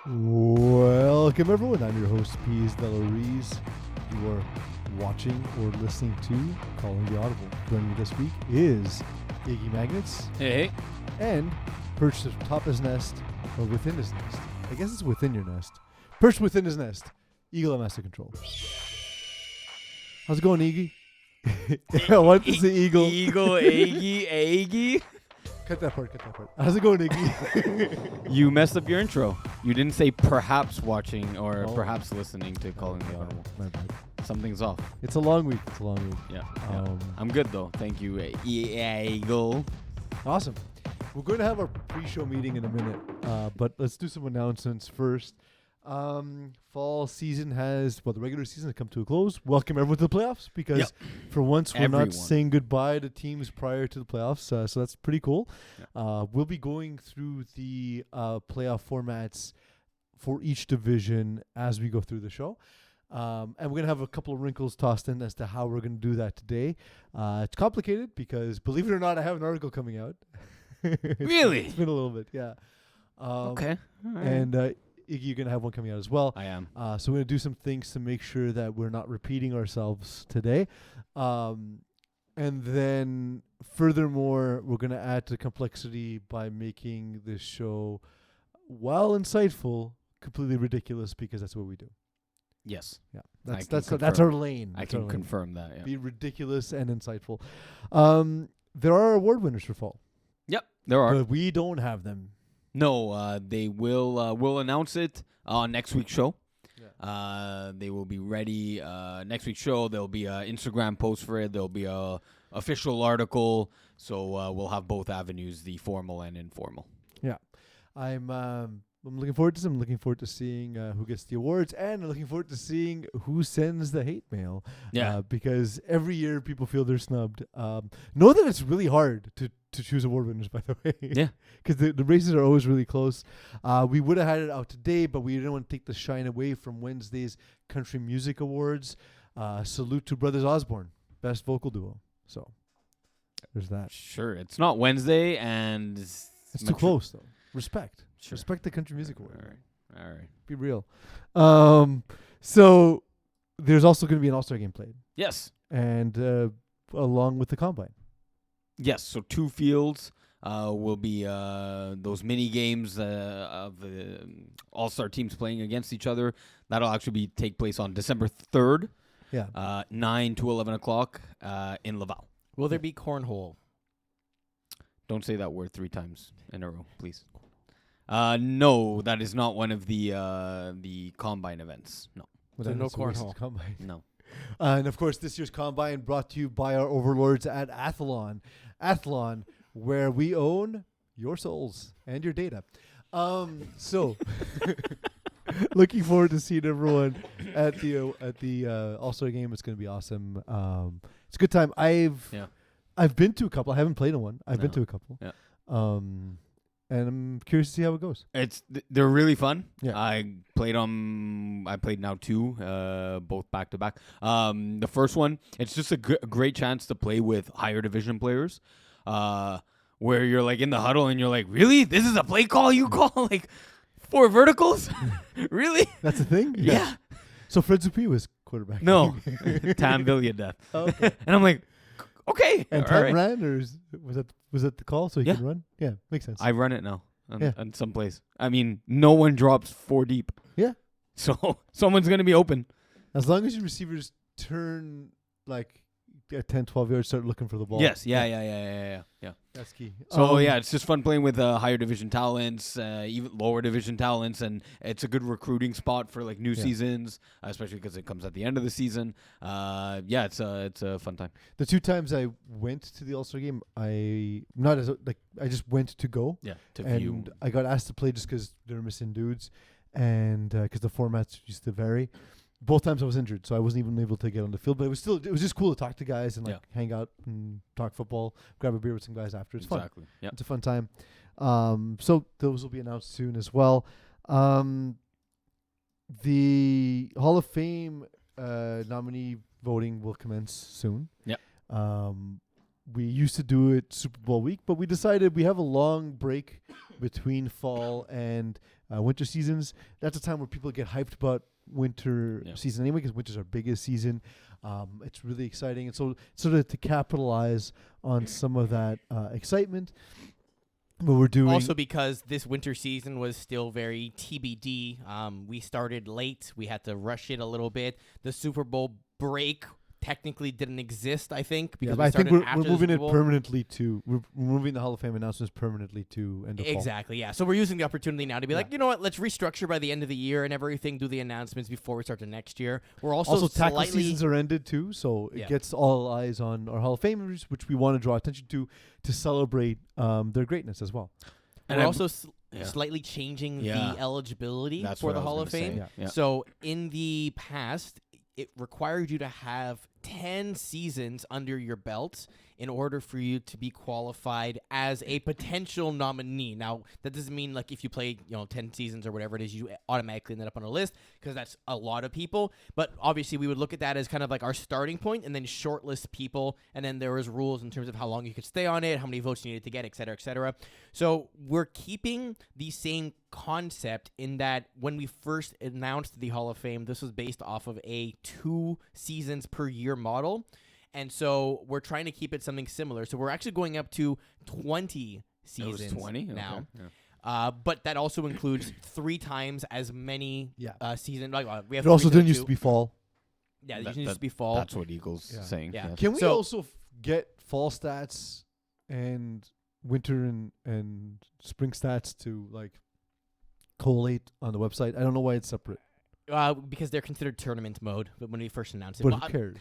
Welcome, everyone. I'm your host, Piz Delariz. You are watching or listening to Calling the Audible. Joining me this week is Iggy Magnets Hey. and perched atop his nest, or within his nest. I guess it's within your nest. Perched within his nest, Eagle at Master Control. How's it going, Iggy? What is the Eagle? Eggy. Cut that part. How's it going, Iggy? You messed up your intro. You didn't say perhaps watching or Oh. perhaps listening to Calling the Audible. My bad. Something's off. It's a long week. Yeah. Um, I'm good though. Thank you, Eagle. Awesome. We're going to have our pre-show meeting in a minute, but let's do some announcements first. Fall season the regular season has come to a close. Welcome everyone to the playoffs because for once we're Everyone. not saying goodbye to teams prior to the playoffs, so that's pretty cool. We'll be going through the playoff formats for each division as we go through the show. And we're going to have a couple of wrinkles tossed in as to how we're going to do that today. It's complicated because, believe it or not, I have an article coming out. Really? It's been a little bit, yeah. Okay. All right. And Iggy, you're going to have one coming out as well. I am. So we're going to do some things to make sure that we're not repeating ourselves today. And then furthermore, we're going to add to complexity by making this show, while insightful, completely ridiculous because that's what we do. Yes. Yeah, I that's can that's our lane. I That's our can lane. confirm that. Yeah. Be ridiculous and insightful. There are award winners for fall, Yep. There are. but we don't have them. No, they will announce it on next week's show. Yeah. They will be ready next week's show. There'll be an Instagram post for it. There'll be a official article. So we'll have both avenues, the formal and informal. Yeah, I'm looking forward to this. I'm looking forward to seeing who gets the awards, and I'm looking forward to seeing who sends the hate mail. Because every year people feel they're snubbed. Know that it's really hard to choose award winners, by the way. Yeah. Because the races are always really close. We would have had it out today, but we didn't want to take the shine away from Wednesday's Country Music Awards. Salute to Brothers Osborne, best vocal duo. So there's that. Sure. It's not Wednesday, and It's too close, though. Respect. Sure. Respect the Country Music Award. All right. Be real. So there's also going to be an All-Star game played, Yes. and along with the Combine. Yes. So 2 fields will be those mini games of the all-star teams playing against each other. That'll actually take place on December 3rd, Yeah. 9 to 11 o'clock in Laval. Will there be cornhole? Don't say that word 3 times in a row, please. No, that is not one of the Combine events. No. Well, So then no it's a waste of cornhole. Combine. No. And of course, this year's Combine brought to you by our overlords at Athlon, where we own your souls and your data. So looking forward to seeing everyone at the All-Star game. It's going to be awesome. It's a good time. I've been to a couple. I haven't played in one. I've been No. to a couple. Yeah. And I'm curious to see how it goes. They're really fun. Yeah. I played now 2, both back to back. The first one, it's just a great chance to play with higher division players, where you're like in the huddle and you're like, really? This is a play call you call? Like 4 verticals? Really? That's the thing? Yeah. So Fred Zupi was quarterback. No. Tam Villiadeath. Okay. And I'm like, okay. And all Tam right. ran, or was that the call so he Yeah. can run? Yeah, makes sense. I run it now Yeah. on some place. I mean, no one drops 4 deep. Yeah. So someone's going to be open. As long as your receivers turn like at 10, 12 yards, start looking for the ball. Yes. Yeah. That's key. So it's just fun playing with higher division talents, even lower division talents, and it's a good recruiting spot for like new seasons, especially because it comes at the end of the season. It's a fun time. The 2 times I went to the All-Star game, I just went to go. Yeah, to And view. I got asked to play just because they're missing dudes, and because the formats used to vary. Both times I was injured, so I wasn't even able to get on the field. But it was just cool to talk to guys and hang out and talk football, grab a beer with some guys after. It's fun. Exactly. Yeah. It's a fun time. So those will be announced soon as well. The Hall of Fame nominee voting will commence soon. Yep. We used to do it Super Bowl week, but we decided we have a long break between fall and winter seasons. That's a time where people get hyped about winter season anyway, because winter's our biggest season. It's really exciting, and so sort of to capitalize on some of that excitement. What we're doing Also because this winter season was still very TBD. We started late. We had to rush it a little bit. The Super Bowl break technically didn't exist, I think, because but we I think started we're after the moving Super it Bowl. permanently to we're moving the Hall of Fame announcements permanently to end of fall. Exactly, yeah. So we're using the opportunity now to be like, you know what, let's restructure by the end of the year and everything, do the announcements before we start the next year. We're also tackle slightly seasons are ended too, so it gets all eyes on our Hall of Famers, which we want to draw attention to celebrate their greatness as well. And we're also slightly changing the eligibility for the Hall of Fame. So in the past, it required you to have 10 seasons under your belt in order for you to be qualified as a potential nominee. Now, that doesn't mean like if you play, 10 seasons or whatever it is, you automatically end up on a list, because that's a lot of people. But obviously, we would look at that as kind of like our starting point and then shortlist people. And then there was rules in terms of how long you could stay on it, how many votes you needed to get, et cetera, et cetera. So we're keeping the same concept in that when we first announced the Hall of Fame, this was based off of a 2 seasons per year model. And so we're trying to keep it something similar. So we're actually going up to 20 seasons 20? now. Okay. Yeah. But that also includes 3 times as many seasons. Like, we have It also 3 didn't used to be fall. Yeah, it used to be fall. That's what Eagle's saying. Yeah. Yes. Can we also get fall stats and winter and spring stats to like collate on the website? I don't know why it's separate. Because they're considered tournament mode, but when we first announced it. But who cares?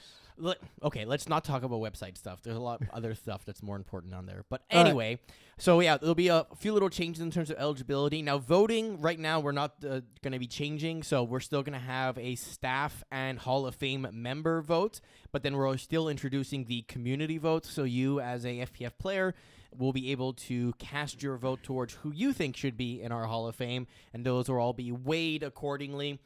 Okay, let's not talk about website stuff. There's a lot of other stuff that's more important on there. But anyway, so yeah, there'll be a few little changes in terms of eligibility. Now, voting, right now, we're not going to be changing, so we're still going to have a staff and Hall of Fame member vote, but then we're still introducing the community vote, so you, as a FPF player, will be able to cast your vote towards who you think should be in our Hall of Fame, and those will all be weighed accordingly.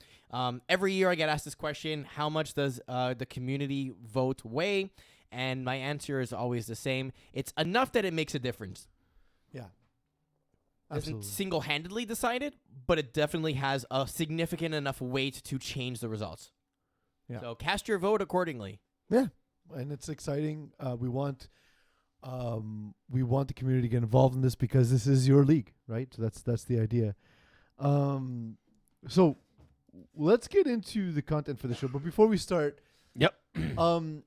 Every year I get asked this question, how much does the community vote weigh? And my answer is always the same. It's enough that it makes a difference. Yeah. Doesn't single-handedly decide it, but it definitely has a significant enough weight to change the results. Yeah. So cast your vote accordingly. Yeah, and it's exciting. We want the community to get involved in this because this is your league, right? So that's the idea. So let's get into the content for the show. But before we start, I'm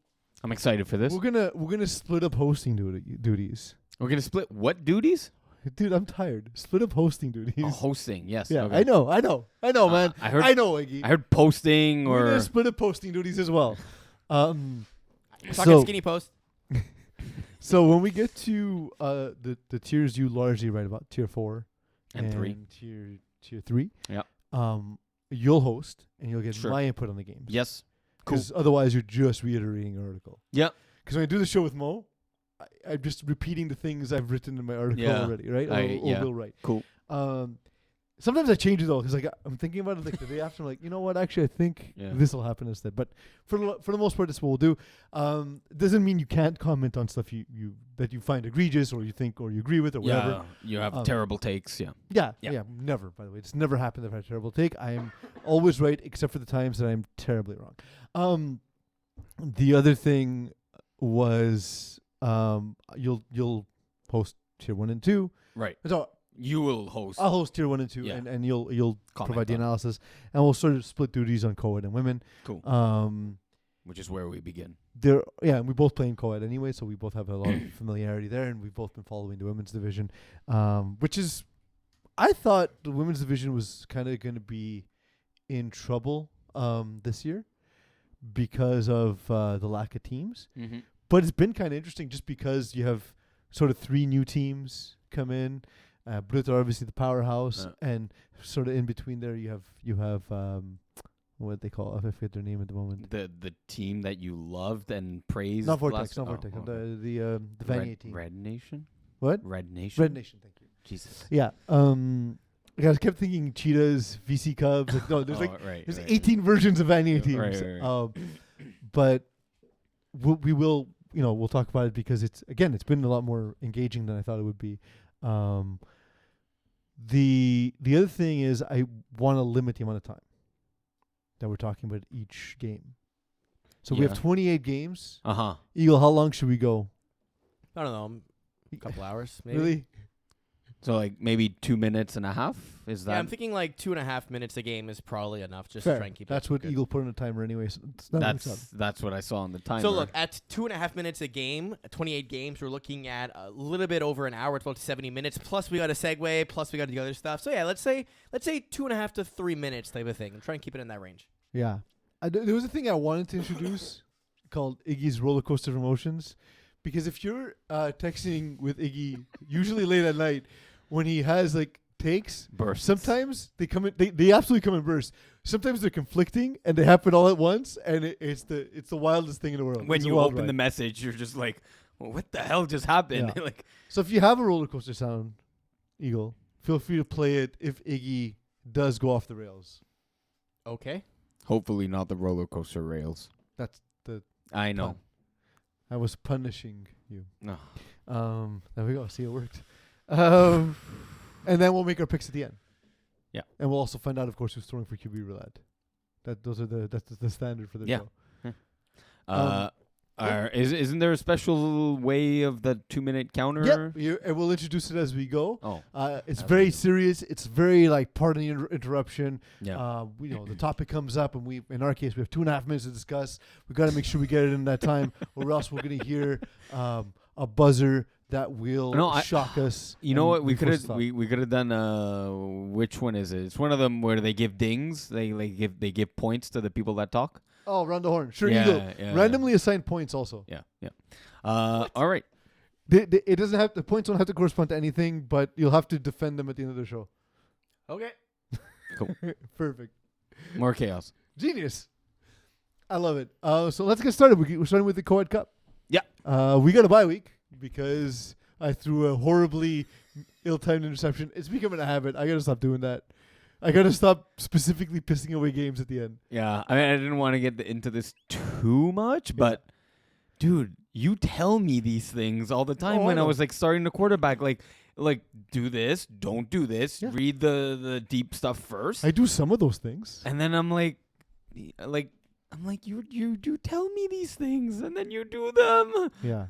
excited for this. we're gonna split up hosting duties. We're gonna split what duties? Dude, I'm tired. Split up hosting duties. Oh, hosting, yes. Yeah, okay. I know, man. I heard. I know, Iggy. I heard posting We're or gonna split up posting duties as well. Talking So- skinny post. So when we get to the tiers you largely write about, tier 4 and 3. tier 3, Yep. You'll host and you'll get Sure. my input on the games. Yes. Because otherwise you're just reiterating an article. Yep. Because when I do the show with Mo, I'm just repeating the things I've written in my article already, right? Or will write. Cool. Sometimes I change it though, because I'm thinking about it like the day after. I'm like, you know what? Actually, I think this will happen instead. But for the most part, that's what we'll do. Doesn't mean you can't comment on stuff that you find egregious or you think or you agree with or whatever. You have terrible takes. Yeah. Never. By the way, it's never happened that I've had a terrible take. I am always right, except for the times that I'm terribly wrong. The other thing was you'll host tier 1 and 2. Right. So You will host. I'll host tier 1 and 2, and you'll provide the analysis, and we'll sort of split duties on co-ed and women. Cool. Which is where we begin. And we both play in co-ed anyway, so we both have a lot of familiarity there, and we've both been following the women's division, which is, I thought the women's division was kind of going to be in trouble this year because of the lack of teams. Mm-hmm. But it's been kind of interesting just because you have sort of 3 new teams come in. Brut are obviously the powerhouse, and sort of in between there you have what they call, I forget their name at the moment. The team that you loved and praised. Not Vortex. The Vanier team. Red Nation. What? Red Nation. Red Nation. Thank you. Jesus. Yeah. I kept thinking Cheetahs, VC Cubs. Like, no, there's 18 versions of Vanier teams. Right. But we will, we'll talk about it because it's been a lot more engaging than I thought it would be. The other thing is I want to limit the amount of time that we're talking about each game. So we have 28 games. Eagle, how long should we go? I don't know, a couple hours, maybe. Really? So like maybe 2 minutes and a half? Is that? Yeah, I'm thinking like 2.5 minutes a game is probably enough just Fair. to try and keep That's it what good. Eagle put on the timer anyway. So that's what I saw on the timer. So look, at 2.5 minutes a game, 28 games, we're looking at a little bit over an hour. It's about 70 minutes. Plus we got a segue. Plus we got the other stuff. So yeah, let's say 2.5 to 3 minutes type of thing. I'm trying to keep it in that range. Yeah. There was a thing I wanted to introduce called Iggy's Roller Coaster of Emotions. Because if you're texting with Iggy, usually late at night, when he has like takes, bursts. Sometimes they come in, they absolutely come in bursts. Sometimes they're conflicting and they happen all at once, and it's the wildest thing in the world. When you open the message, you're just like, well, what the hell just happened? Yeah. Like, so if you have a roller coaster sound, Eagle, feel free to play it if Iggy does go off the rails. Okay. Hopefully not the roller coaster rails. That's the I know. pun. I was punishing you. No. There we go. See, it worked. And then we'll make our picks at the end. Yeah. And we'll also find out, of course, who's throwing for QB roulette. That's the standard for the show. Isn't there a special way of the 2-minute counter? Yep. And we'll introduce it as we go. Oh. It's very serious. It's very like pardon the interruption. Yeah. The topic comes up, and in our case, we have 2.5 minutes to discuss. We got to make sure we get it in that time, or else we're gonna hear a buzzer that will shock us. You know what? We could have done. Which one is it? It's one of them where they give dings. They give points to the people that talk. Oh, round the horn. Sure, you go. Randomly assigned points also. Yeah. All right. It doesn't have the points don't have to correspond to anything, but you'll have to defend them at the end of the show. Okay. Cool. Perfect. More chaos. Genius. I love it. So let's get started. We're starting with the Co-Ed Cup. Yeah. We got a bye week because I threw a horribly ill-timed interception. It's becoming a habit. I got to stop doing that. I got to stop specifically pissing away games at the end. Yeah. I mean, I didn't want to get into this too much, but dude, you tell me these things all the time when I was like starting the quarterback, like do this, don't do this, read the deep stuff first. I do some of those things. And then I'm like you do tell me these things and then you do them. Yeah.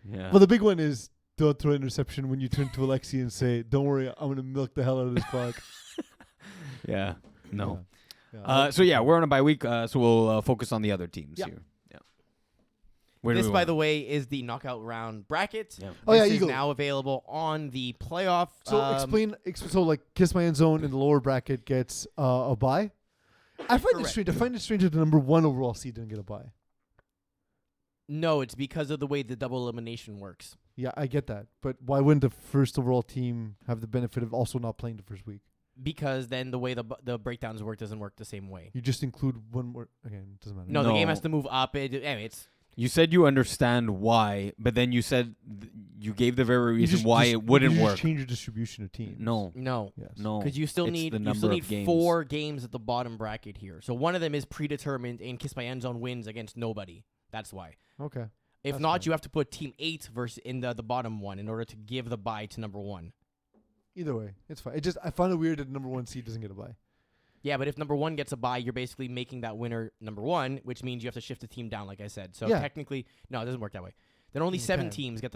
Yeah. Well, the big one is don't throw an interception when you turn to Alexi and say, "Don't worry, I'm going to milk the hell out of this clock." Yeah. No. Yeah. So we're on a bye week, so we'll focus on the other teams here. Yeah. This, by the way, is the knockout round bracket. Yeah. This is now available on the playoff. So explain. So like, Kiss My End Zone in the lower bracket gets a bye. I find it strange. I find it strange that the number 1 overall seed didn't get a bye. No, it's because of the way the double elimination works. Yeah, I get that. But why wouldn't the first overall team have the benefit of also not playing the first week? Because then the way the breakdowns work doesn't work the same way. You just include one more. Again, it doesn't matter. No, the game has to move up. It's. You said you understand why, but then you said you gave the very reason why it wouldn't you work. Just change your distribution of teams. No. Yes. No. Because you still It's need the number of games. 4 games at the bottom bracket here. So one of them is predetermined, and Kiss My End Zone wins against nobody. That's why. Okay. If That's not, fine. you have to put Team 8 versus in the bottom one in order to give the bye to number 1. Either way, it's fine. I find it weird that the number 1 seed doesn't get a bye. Yeah, but if number 1 gets a bye, you're basically making that winner number 1, which means you have to shift the team down, like I said. So technically, no, it doesn't work that way. Then only 7 teams get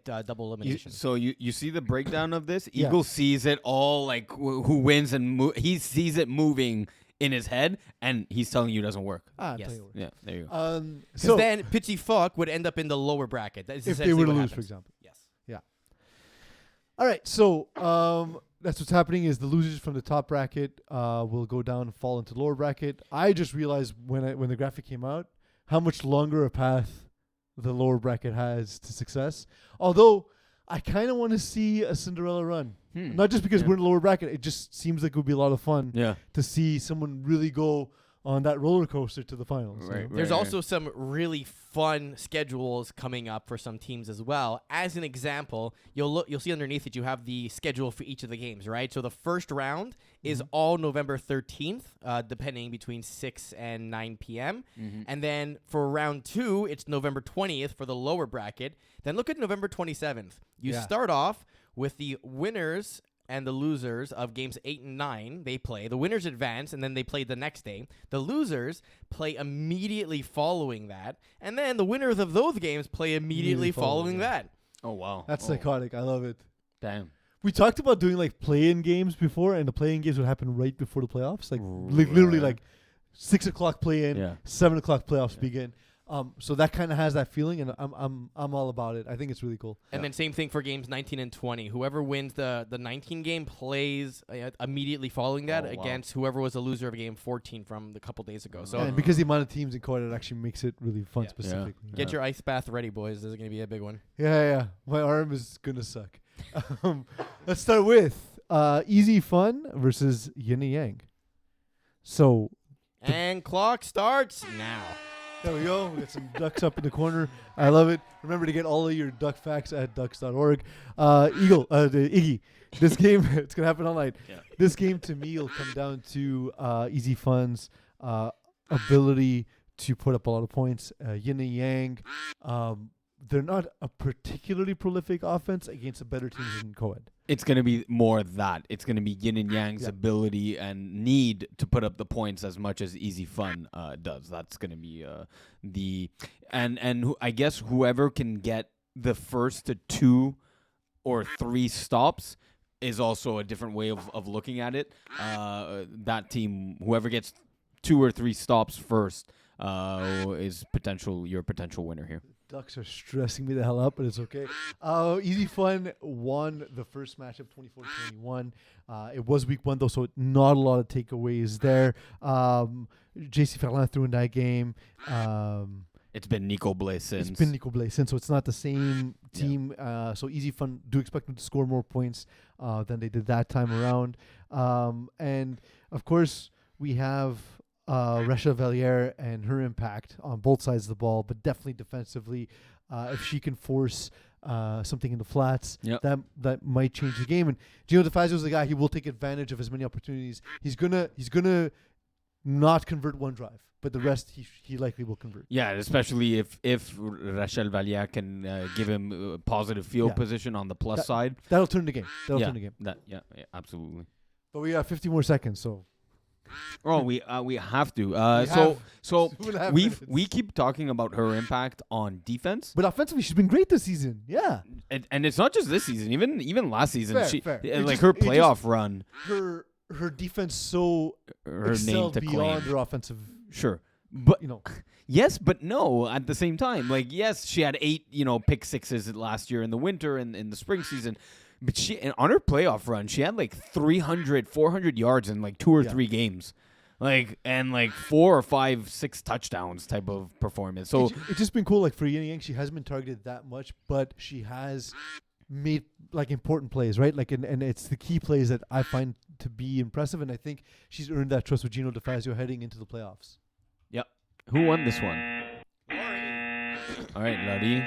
double elimination. So you see the breakdown of this? Eagle sees it all, like who wins, and he sees it moving in his head, and he's telling you it doesn't work. Yes. Yeah, there you go. So then Pitchy Fuck would end up in the lower bracket. That's if they were to lose, for example. Yes. Yeah. All right. So that's what's happening is the losers from the top bracket will go down and fall into the lower bracket. I just realized when the graphic came out how much longer a path the lower bracket has to success. Although I kind of want to see a Cinderella run. Not just because we're in the lower bracket. It just seems like it would be a lot of fun to see someone really go on that roller coaster to the finals. Right, There's also some really fun schedules coming up for some teams as well. As an example, you'll see underneath it you have the schedule for each of the games, right? So the first round is all November 13th, depending between 6 and 9 p.m. And then for round 2, it's November 20th for the lower bracket. Then look at November 27th. You start off with the winners and the losers of games 8 and 9, they play. The winners advance, and then they play the next day. The losers play immediately following that, and then the winners of those games play immediately following that. Oh, wow. That's psychotic. I love it. Damn. We talked about doing like play-in games before, and the play-in games would happen right before the playoffs. Like literally like 6 o'clock play-in, 7 o'clock playoffs begin. So that kind of has that feeling, and I'm all about it. I think it's really cool. And then same thing for games 19 and 20. Whoever wins the 19 game plays immediately following that against whoever was the loser of game 14 from the couple days ago. So and because the amount of teams in co-ed, it actually makes it really fun specifically. Get your ice bath ready, boys. This is going to be a big one. Yeah. My arm is going to suck. Let's start with Easy Fun versus Yin and Yang. So. And clock starts now. There we go. We got some ducks up in the corner. I love it. Remember to get all of your duck facts at ducks.org. Iggy, this game, it's going to happen all night. Yeah. This game, to me, will come down to Easy Fun's ability to put up a lot of points. Yin and Yang, they're not a particularly prolific offense against the better teams in co-ed. It's going to be more that. It's going to be Yin and Yang's ability and need to put up the points as much as Easy Fun does. That's going to be I guess whoever can get the first to 2 or 3 stops is also a different way of looking at it. That team, whoever gets 2 or 3 stops first, is your potential winner here. Ducks are stressing me the hell up, but it's okay. Easy Fun won the first matchup 24-21. It was week 1, though, so not a lot of takeaways there. JC Ferland threw in that game. It's been Nico Blaise since. So it's not the same team. So Easy Fun, do expect them to score more points than they did that time around. And, of course, we have Resha Valliere and her impact on both sides of the ball, but definitely defensively. If she can force something in the flats, that might change the game. And Gino DeFazio is the guy, he will take advantage of as many opportunities. He's gonna not convert one drive, but the rest he likely will convert. Yeah, especially if Rachel Valliere can give him a positive field position on the plus side. That'll turn the game. Absolutely. But we have 50 more seconds, so. Oh, we have to. We keep talking about her impact on defense, but offensively she's been great this season. Yeah, and it's not just this season. Even last season, fair. Her playoff run. Her defense her excelled beyond her offensive. Sure, but yes, but no. At the same time, yes, she had 8 pick sixes last year in the winter and in the spring season. But on her playoff run, she had 300, 400 yards in 2 or 3 games. And 4 or 5, 6 touchdowns type of performance. So it's just been cool. For Yin Yang, she hasn't been targeted that much, but she has made important plays, right? And it's the key plays that I find to be impressive, and I think she's earned that trust with Gino DeFazio heading into the playoffs. Yep. Who won this one? All right, Lottie.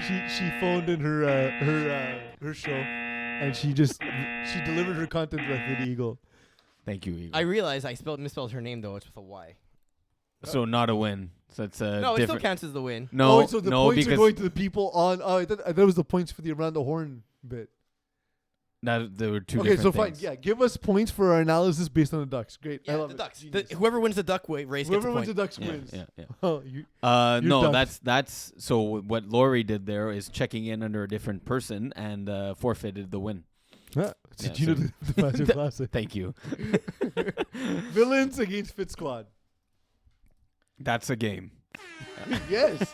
She phoned in her show, and she delivered her content directly to Eagle. Thank you, Eagle. I realized I misspelled her name though. It's with a Y. So not a win. So it's no. It still counts as the win. No, so the points are going to the people on. I thought that was the points for the around the horn bit. There were 2 different Okay, so things. fine. Yeah, give us points for our analysis based on the Ducks. Great. Yeah, I love the it. Ducks. Whoever wins the Duck race Whoever gets wins the the Ducks Yeah, wins. yeah. Oh, no, done. that's so what Lori did there is checking in under a different person and forfeited the win. It's Gino DeFazio Classic. Thank you. Villains against Fit Squad. That's a game. Yes.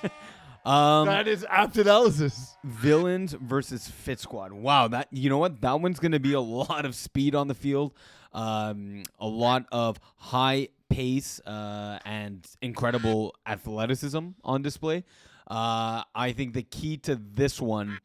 That is apt analysis. Villains versus Fit Squad. Wow, you know what? That one's going to be a lot of speed on the field, a lot of high pace and incredible athleticism on display. I think the key to this one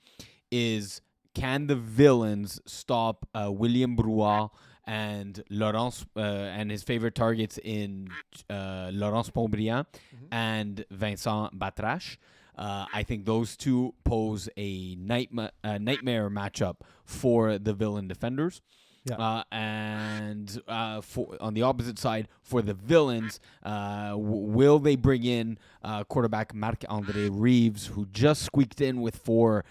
is, can the villains stop William Brouard and Laurence and his favorite targets in Laurence Pontbriand and Vincent Batrache? I think those two pose a nightmare matchup for the villain defenders. And on the opposite side, for the villains, will they bring in quarterback Marc-André Reeves, who just squeaked in with 4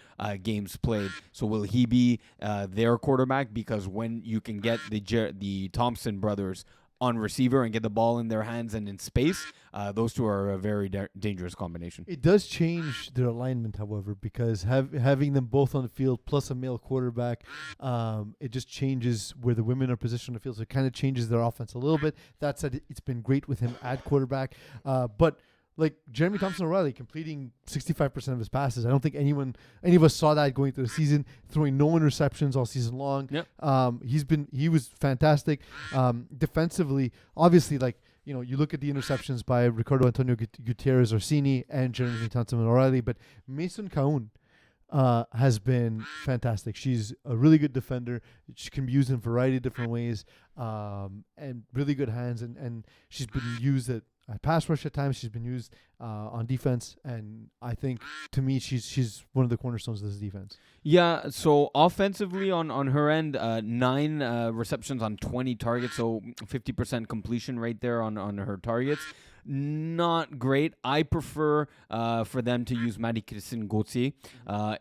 games played? So will he be their quarterback? Because when you can get the Thompson brothers on receiver and get the ball in their hands and in space, those two are a very dangerous combination. It does change their alignment, however, because having them both on the field plus a male quarterback, it just changes where the women are positioned on the field. So it kind of changes their offense a little bit. That said, it's been great with him at quarterback. But like Jeremy Thompson-O'Reilly completing 65% of his passes. I don't think any of us saw that going through the season, throwing no interceptions all season long. Yep. He was fantastic. Defensively, obviously, like, you know, you look at the interceptions by Ricardo Antonio Gutierrez Orsini and Jeremy Thompson-O'Reilly, but Mason Kaun has been fantastic. She's a really good defender. She can be used in a variety of different ways, and really good hands, and she's been used at pass rush at times. She's been used on defense, and I think, to me, she's one of the cornerstones of this defense. Yeah, so offensively on her end, 9 receptions on 20 targets, so 50% completion rate there on her targets. Not great. I prefer for them to use Marie-Christine Gauthier.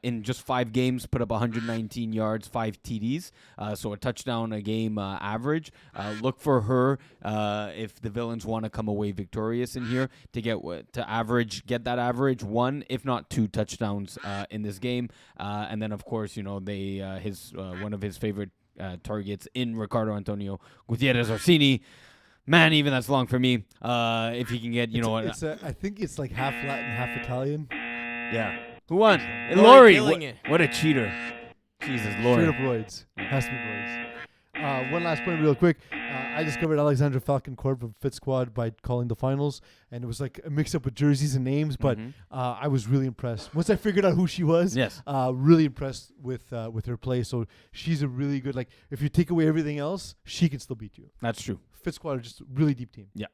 In just 5 games, put up 119 yards, 5 TDs, so a touchdown a game average. Look for her if the villains want to come away victorious in here to get that average 1, if not 2 touchdowns in this game. And then, of course, you know, one of his favorite targets in Ricardo Antonio Gutierrez Orsini. Man, even that's long for me. If he can get, I think it's like half Latin, half Italian. Yeah. Who won? Lori. What a cheater. Jesus, Lori. Straight up Lloyd's. Has to be Lloyd's. One last point real quick. I discovered Alexandra Falcon-Corp from Fit Squad by calling the finals, and it was like a mix-up with jerseys and names, but I was really impressed. Once I figured out who she was, really impressed with her play. So she's a really good, like, if you take away everything else, she can still beat you. That's true. Fit Squad are just a really deep team. Yeah.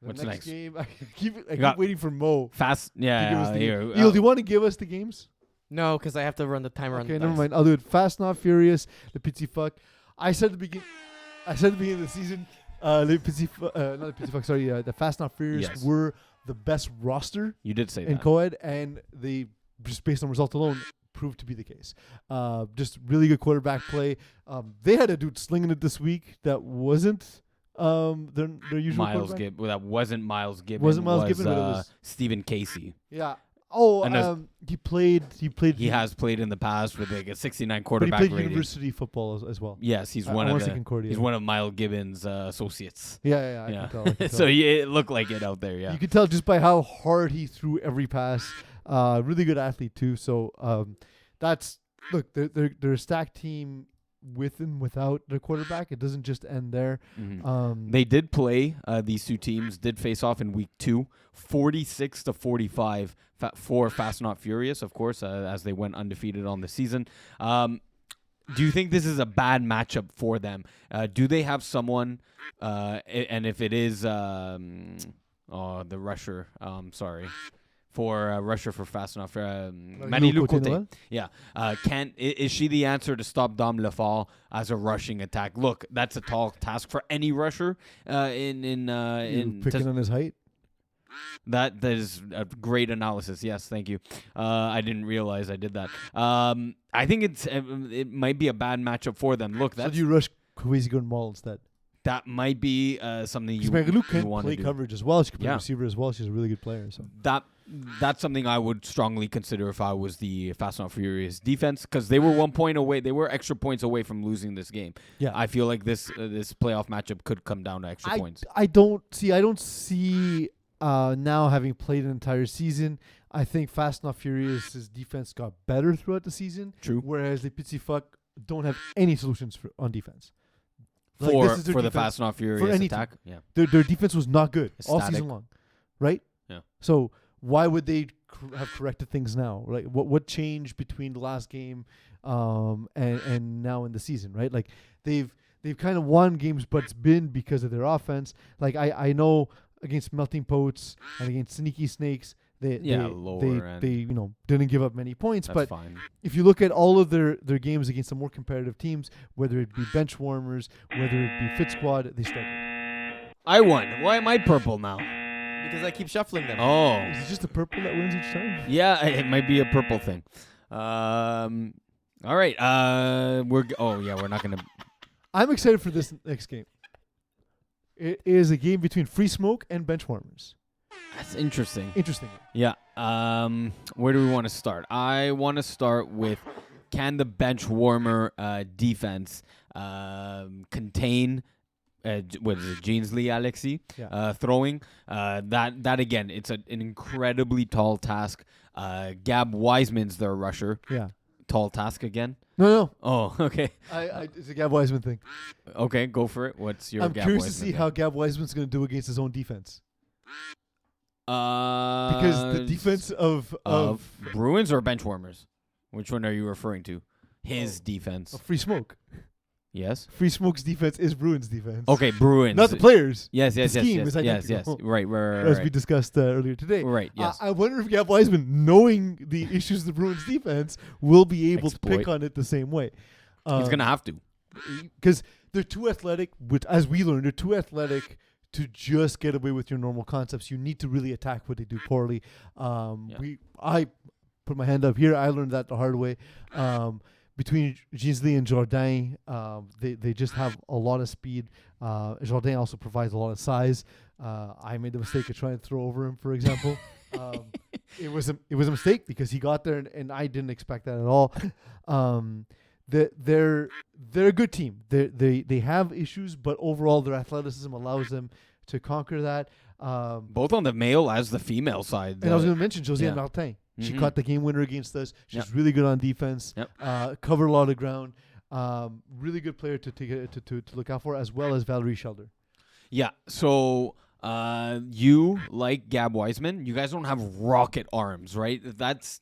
What's next game? I keep waiting for Mo. Fast. Yeah. Eel, do you want to give us the games? No, because I have to run the timer on the dice. Never mind. I'll do it. Fast Not Furious, the Pitsy Fuck. I said at the beginning of the season, the Fast Not Furious were the best roster. You did say in that. co-ed, and they, just based on result alone, proved to be the case. Just really good quarterback play. They had a dude slinging it this week that wasn't their usual Miles Gibbons. That wasn't Miles Gibbons. Wasn't Miles Gibbons, but it was Stephen Casey. Yeah. Oh, he played. He has played in the past with like a 69 quarterback but he played rating. university football as well. Yes, he's one of Miles Gibbons' associates. Yeah. I can tell. So it looked like it out there. Yeah, you could tell just by how hard he threw every pass. Really good athlete too. So they're a stacked team with and without their quarterback. It doesn't just end there. Mm-hmm. They did play. These two teams did face off in week 2, 46-45 for Fast Not Furious, of course, as they went undefeated on the season. Do you think this is a bad matchup for them? Do they have someone, and if it is the rusher, rusher for Fast Enough, Marie-Lou Côté. Yeah. Is she the answer to stop Dom Lefort as a rushing attack? Look, that's a tall task for any rusher. Picking on his height? That is a great analysis. Yes, thank you. I didn't realize I did that. I think it might be a bad matchup for them. Look, so do you rush Kwesi Gunmall instead? That might be something you want to play coverage as well. She can play receiver as well. She's a really good player. So that's something I would strongly consider if I was the Fast and Furious defense, because they were 1 point away. They were extra points away from losing this game. Yeah, I feel like this playoff matchup could come down to extra points. I don't see. Now, having played an entire season, I think Fast Not Furious' defense got better throughout the season. True. Whereas the Pitsy Fuck don't have any solutions on defense. For the Fast Not Furious attack? Yeah. Their defense was not good all season long. Right? Yeah. So why would they have corrected things now? Like what changed between the last game and now in the season, right? Like they've kind of won games, but it's been because of their offense. Like I know against Melting Pots and against Sneaky Snakes, lower end. They didn't give up many points. That's but fine. if you look at all of their games against the more competitive teams, whether it be bench warmers, whether it be fit squad, they struggled. I won. Why am I purple now? Because I keep shuffling them. Oh. Is it just the purple that wins each time? Yeah, it might be a purple thing. All right. We're not gonna. I'm excited for this next game. It is a game between Free Smoke and bench warmers. That's interesting. Interesting. Yeah. Where do we want to start? I want to start with, can the bench warmer defense contain what is it, Jainsley Alexi throwing? That again, it's an incredibly tall task. Gab Wiseman's their rusher. Yeah. Tall task again? No. Oh, okay. It's a Gab Wiseman thing. Okay, go for it. What's your I'm Gab curious Wiseman to see thing? how Gab Wiseman's going to do against his own defense. Because Because the defense of Bruins or bench warmers? Which one are you referring to? His defense. Free Smoke. Yes. Free Smoke's defense is Bruins' defense. Okay, Bruins. Not the players. Yes. The scheme is yes. identical. Right. As we discussed earlier today. Right. Yes. I wonder if Gab Wiseman, knowing the issues of the Bruins' defense, will be able to pick on it the same way. He's gonna have to, because they're too athletic. Which, as we learned, they're too athletic to just get away with your normal concepts. You need to really attack what they do poorly. I put my hand up here. I learned that the hard way. Between Ginsley and Jourdain, they just have a lot of speed. Jourdain also provides a lot of size. I made the mistake of trying to throw over him, for example. It was a mistake because he got there, and I didn't expect that at all. They're a good team. They have issues, but overall their athleticism allows them to conquer that. both on the male as the female side. And I was going to mention Josiane Martin. She caught the game winner against us. She's really good on defense. Covered a lot of ground. Really good player to look out for, as well as Valerie Shelder. Yeah. So you like Gab Wiseman. You guys don't have rocket arms, right?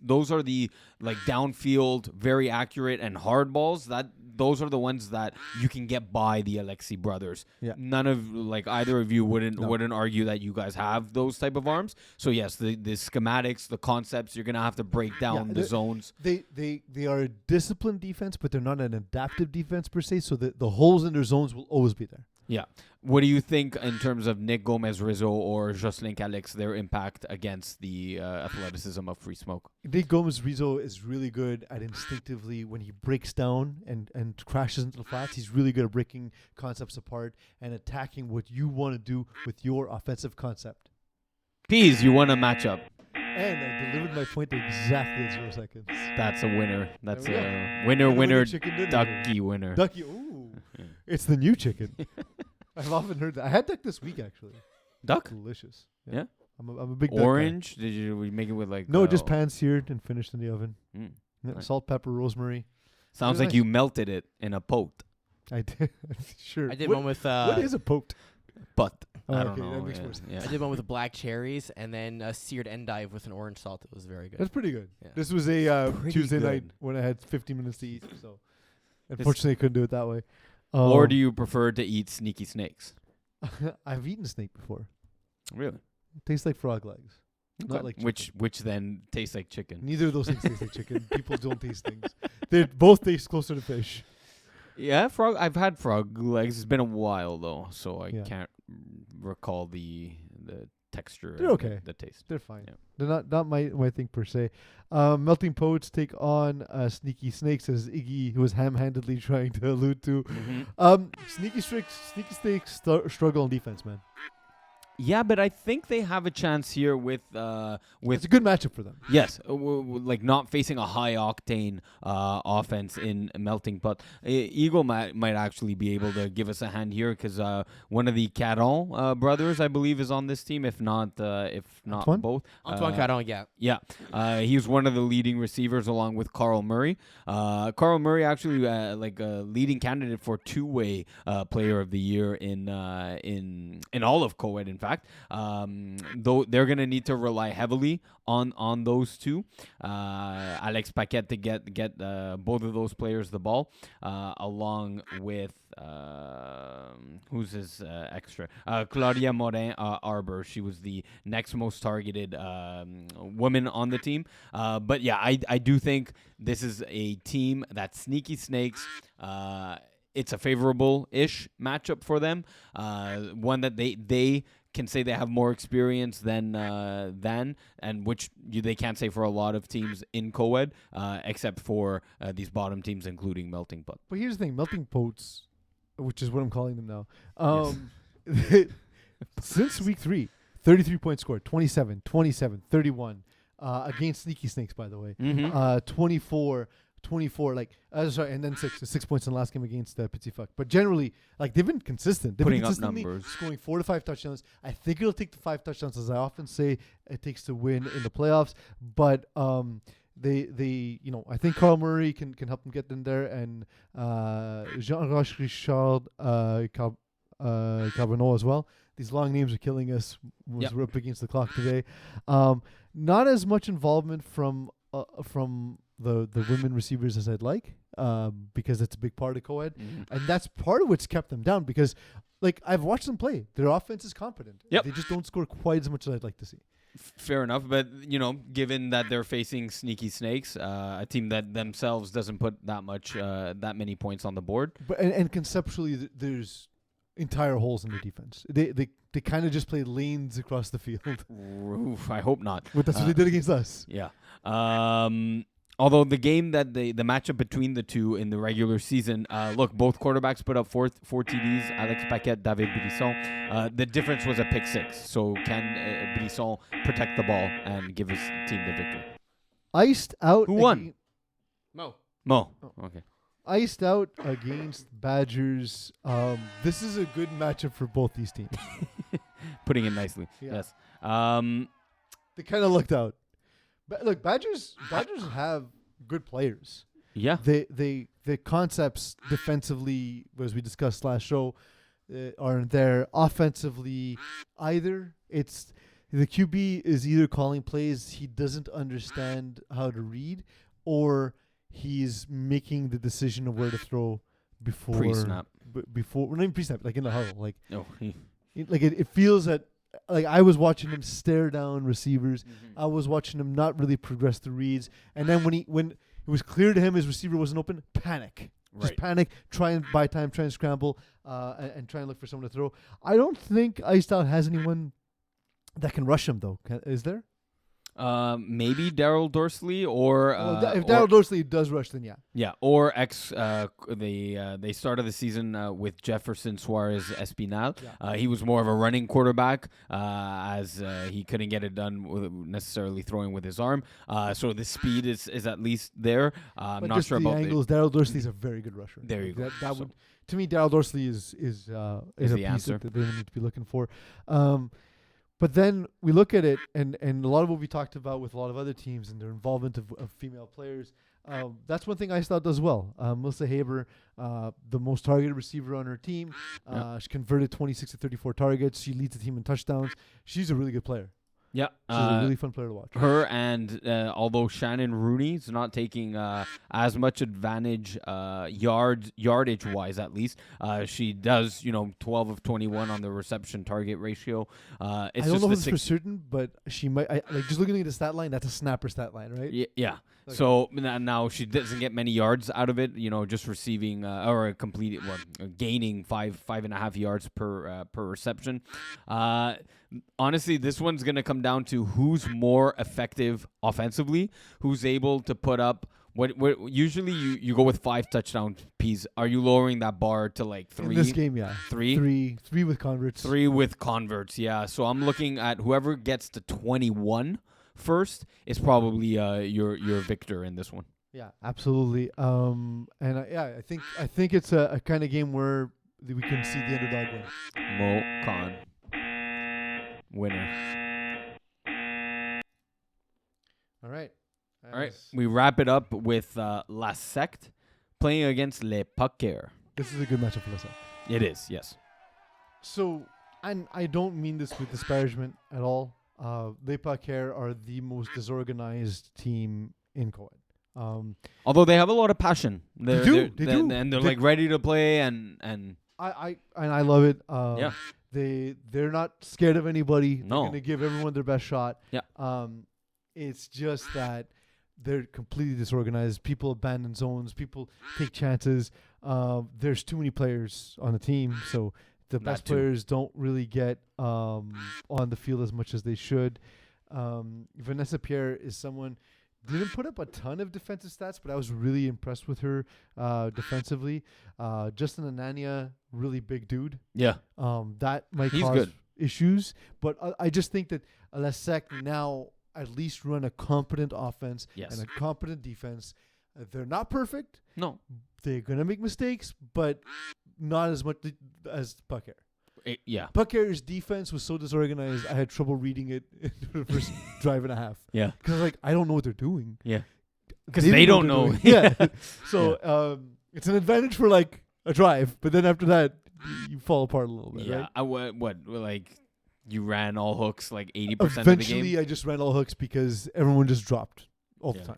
Those are the downfield, very accurate and hard balls. Those are the ones that you can get by the Alexi brothers. Yeah. None of either of you wouldn't argue that you guys have those type of arms. So yes, the schematics, the concepts, you're gonna have to break down the zones. They are a disciplined defense, but they're not an adaptive defense per se. So the holes in their zones will always be there. Yeah. What do you think in terms of Nick Gomez-Rizzo or Jocelyn Calix, their impact against the athleticism of Free Smoke? Nick Gomez-Rizzo is really good at instinctively, when he breaks down and crashes into the flats, he's really good at breaking concepts apart and attacking what you want to do with your offensive concept. Peas, you won a matchup. And I delivered my point exactly in 0 seconds. That's a winner. That's a winner, ducky winner. Ducky, ooh. It's the new chicken. I've often heard that. I had duck this week, actually. Duck? Delicious. Yeah? I'm a big orange? Duck guy. Did you make it with No, just pan-seared and finished in the oven. Nice. Salt, pepper, rosemary. Sounds like you melted it in a pot. I did. Sure. I did one with... what is a pot? Pot. I don't know. That makes more sense. I did one with black cherries and then a seared endive with an orange salt. It was very good. That's pretty good. Yeah. This was a Tuesday good. night when I had 15 minutes to eat, so unfortunately I couldn't do it that way. Or do you prefer to eat sneaky snakes? I've eaten snake before. Really? It tastes like frog legs. Okay. Not like chicken. Which then tastes like chicken. Neither of those things taste like chicken. People don't taste things. They both taste closer to fish. Yeah, frog. I've had frog legs. It's been a while though, so I can't recall the texture. They're okay. The taste. They're fine. Yeah. They're not my thing per se. Melting Poets take on Sneaky Snakes, as Iggy was ham-handedly trying to allude to. Sneaky Snakes struggle on defense, man. Yeah, but I think they have a chance here with it's a good matchup for them. Yes, not facing a high octane offense in Melting Pot. Eagle might actually be able to give us a hand here because one of the Caron brothers, I believe, is on this team. If not Antoine? Both. Antoine Caron, yeah. Yeah, he was one of the leading receivers along with Carl Murray. Carl Murray actually a leading candidate for two-way Player of the Year in all of co-ed. In fact, though they're gonna need to rely heavily on those two. Alex Paquette to get both of those players the ball, along with who's his extra? Claudia Morin Arbor. She was the next most targeted woman on the team. But yeah, I do think this is a team that Sneaky Snakes. It's a favorable-ish matchup for them. One that they can say they have more experience than and which they can't say for a lot of teams in co-ed, except for these bottom teams, including Melting Pot. But here's the thing, Melting Pots, which is what I'm calling them now. Since week 3, 33 points scored, 27, 27, 31 against Sneaky Snakes, by the way. 24, like, sorry, and then 6 points in the last game against Petit Fuck. But generally, like, they've been consistent. They've Putting been consistently up numbers, scoring 4 to 5 touchdowns. I think it'll take the 5 touchdowns, as I often say, it takes to win in the playoffs. But they I think Carl Murray can help them get in there, and Jean-Roch Richard Carbonneau as well. These long names are killing us. We're up against the clock today. Not as much involvement from the women receivers as I'd like, because it's a big part of co-ed, and that's part of what's kept them down. Because, like, I've watched them play; their offense is competent. Yep. They just don't score quite as much as I'd like to see. Fair enough, but given that they're facing Sneaky Snakes, a team that themselves doesn't put that many points on the board, but and conceptually, there's entire holes in their defense. They kind of just play lanes across the field. Oof, I hope not. But that's what they did against us. Yeah. Although the game that the matchup between the two in the regular season, look, both quarterbacks put up four TDs, Alex Paquette, David Brisson. The difference was a pick 6. So can Brisson protect the ball and give his team the victory? Iced out. Who won? Mo. Oh. Okay. Iced out against Badgers. This is a good matchup for both these teams. Putting it nicely. Yeah. Yes. They kind of looked out. But look, Badgers have good players. Yeah. The concepts defensively, as we discussed last show, aren't there. Offensively, either it's the QB is either calling plays he doesn't understand how to read, or he's making the decision of where to throw before pre-snap. Before, not even pre-snap, like in the huddle. Like, it feels that. Like, I was watching him stare down receivers. I was watching him not really progress the reads. And then when it was clear to him his receiver wasn't open, panic. Right. Just panic, try and buy time, try and scramble, and try and look for someone to throw. I don't think Iced Out has anyone that can rush him, though. Is there? Maybe Daryl Dorsley or if Daryl Dorsley does rush, then yeah. Yeah, or they started the season with Jefferson Suarez Espinal. Yeah. He was more of a running quarterback, as he couldn't get it done with necessarily throwing with his arm. So the speed is at least there. I'm not sure about the angles. Daryl Dorsley's a very good rusher. There you go. That would, to me, Daryl Dorsley is a the piece answer that they need to be looking for. But then we look at it, and a lot of what we talked about with a lot of other teams and their involvement of female players, that's one thing Iced Out does well. Melissa Haber, the most targeted receiver on her team. She converted 26 to 34 targets. She leads the team in touchdowns. She's a really good player. Yeah, she's a really fun player to watch. Her and although Shannon Rooney's not taking as much advantage yardage wise, at least she does 12 of 21 on the reception target ratio. I don't know if it's for certain, but she might. Just looking at the stat line, that's a snapper stat line, right? Yeah. Okay. So now she doesn't get many yards out of it. Just receiving or gaining 5.5 yards per reception. Honestly, this one's going to come down to who's more effective offensively, who's able to put up what usually you go with 5 touchdown Ps. Are you lowering that bar to like 3? In this game, yeah. 3 with converts. 3 with converts, yeah. So I'm looking at whoever gets to 21 first is probably your victor in this one. Yeah, absolutely. I think it's a kind of game where we can see the underdog win. Mo Khan. Winner. All right. We wrap it up with La Secte playing against Les Paquers. This is a good matchup for La Secte. It is, yes. So, and I don't mean this with disparagement at all. Les Paquers are the most disorganized team in co-ed. Although they have a lot of passion. They do. And they're like ready to play and I love it. Yeah. They're not scared of anybody. No. They're gonna give everyone their best shot. Yeah. It's just that they're completely disorganized. People abandon zones. People take chances. There's too many players on the team, so the best players don't really get on the field as much as they should. Vanessa Pierre is someone didn't put up a ton of defensive stats, but I was really impressed with her defensively. Justin Anania, really big dude. Yeah. That might He's cause good. issues, but I just think that Lesec now at least run a competent offense and a competent defense. They're not perfect. No. They're going to make mistakes, but not as much as Puck Air. Yeah. Puck Air's defense was so disorganized, I had trouble reading it in the first drive and a half. Yeah. Because I was like, I don't know what they're doing. Yeah. Because they don't know. Yeah. So it's an advantage for like a drive, but then after that, you fall apart a little bit, right? What, like, you ran all hooks like 80% of the game? Eventually, I just ran all hooks because everyone just dropped all the time.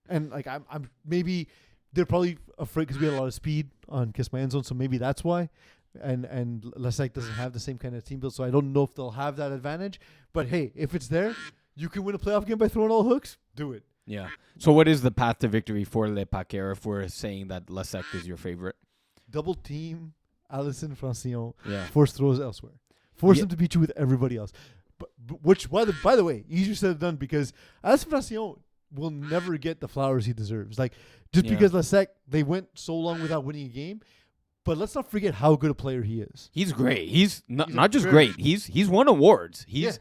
And like, I'm maybe they're probably afraid because we had a lot of speed on Kiss My End Zone, so maybe that's why. And Lesec doesn't have the same kind of team build, so I don't know if they'll have that advantage. But hey, if it's there, you can win a playoff game by throwing all hooks. Do it. Yeah. So what is the path to victory for Le Paquer if we're saying that Lesec is your favorite? Double team Alison Francillon. Yeah. Force throws elsewhere. Force them to beat you with everybody else. But which, by the way, easier said than done because Alison Francillon will never get the flowers he deserves. Like, just because Lesec, they went so long without winning a game. But let's not forget how good a player he is. He's great. He's not just great. He's won awards. He's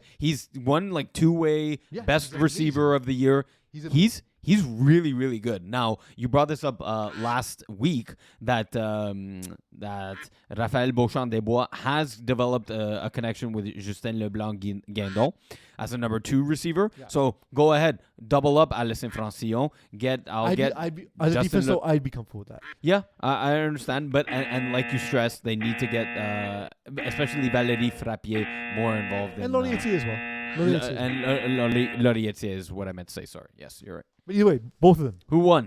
won like two-way best receiver of the year. He's really, really good. Now, you brought this up last week that that Raphaël Beauchamp-Desbois has developed a connection with Justin Leblanc-Guindon as a number 2 receiver. Yeah. So go ahead, double up Alison Francillon. I'd be comfortable with that. Yeah, I understand. But and like you stressed, they need to get especially Valérie Frappier more involved. And Laurientier as well. Laurientier is what I meant to say. Sorry. Yes, you're right. But either way, both of them. Who won?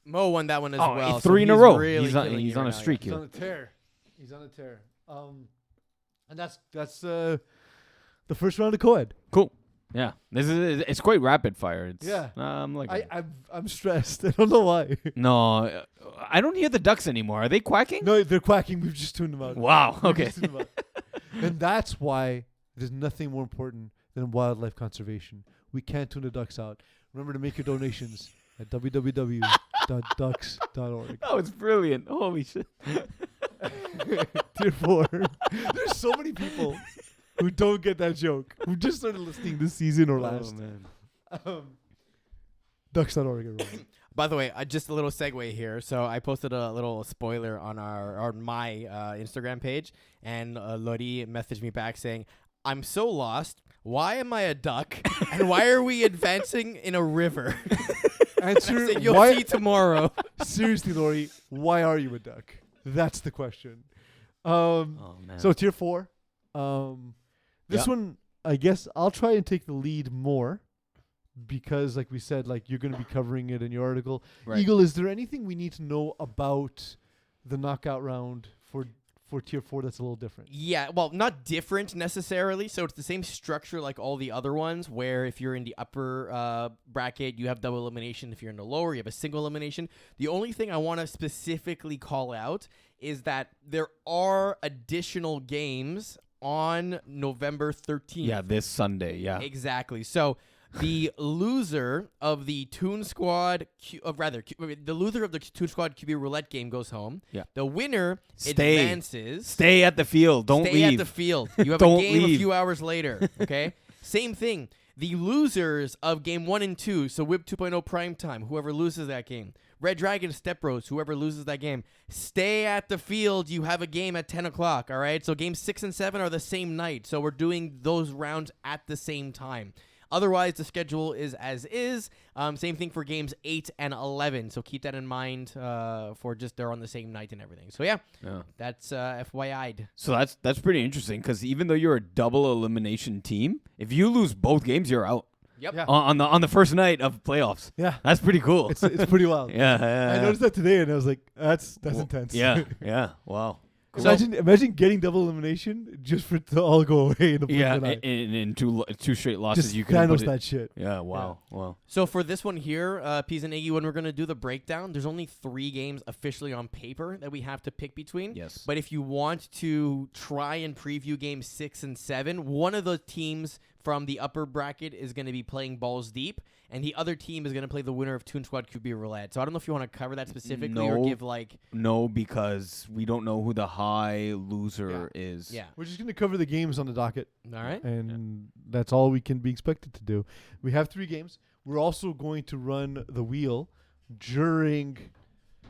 Mo won that one as well. 3 in a row. Really he's on a streak here. He's on a tear. And that's the first round of co-ed. Cool. Yeah. It's quite rapid fire. I'm stressed. I don't know why. No, I don't hear the ducks anymore. Are they quacking? No, they're quacking. We've just tuned them out. Wow. Okay. And that's why there's nothing more important than wildlife conservation. We can't tune the ducks out. Remember to make your donations at www.ducks.org. Oh, it's brilliant. Holy shit. Tier 4. There's so many people who don't get that joke, who just started listening this season or last. Oh, man. Ducks.org, everyone. By the way, just a little segue here. So I posted a little spoiler on my Instagram page, and Lori messaged me back saying, "I'm so lost. Why am I a duck? And why are we advancing in a river?" Answer. Said, you'll see tomorrow. Seriously, Lori, why are you a duck? That's the question. Man. So tier 4. This one, I guess I'll try and take the lead more because, like we said, like you're going to be covering it in your article. Right. Eagle, is there anything we need to know about the knockout round for tier 4 that's a little different? Yeah, well, not different necessarily. So it's the same structure like all the other ones, where if you're in the upper bracket, you have double elimination. If you're in the lower, you have a single elimination. The only thing I want to specifically call out is that there are additional games on November 13th. Yeah, this Sunday, yeah. Exactly. So the loser of the Toon Squad, the loser of the Toon Squad QB roulette game goes home. Yeah. The winner advances. Stay at the field. Don't leave. Stay at the field. You have a game a few hours later. Okay. Same thing. The losers of game 1 and 2, so Whip 2.0 primetime, whoever loses that game. Red Dragon Step Bros, whoever loses that game. Stay at the field. You have a game at 10 o'clock. All right. So games 6 and 7 are the same night. So we're doing those rounds at the same time. Otherwise, the schedule is as is. Same thing for games 8 and 11. So keep that in mind for just they're on the same night and everything. So, yeah. That's FYI'd. So that's pretty interesting because even though you're a double elimination team, if you lose both games, you're out. Yep. Yeah. On the first night of playoffs. Yeah. That's pretty cool. It's pretty wild. Yeah. I noticed that today and I was like, that's intense. Yeah. Wow. Cool. Imagine getting double elimination just for it to all go away in the blink of an eye. In two straight losses, Just you can Thanos that shit. Yeah, wow. So for this one here, Peas and Iggy, when we're going to do the breakdown, there's only 3 games officially on paper that we have to pick between. Yes. But if you want to try and preview games 6 and 7, one of the teams from the upper bracket is going to be playing balls deep, and the other team is going to play the winner of Toon Squad QB Roulette. So I don't know if you want to cover that specifically or give like... No, because we don't know who the high loser is. Yeah. We're just going to cover the games on the docket. All right. And that's all we can be expected to do. We have 3 games. We're also going to run the wheel during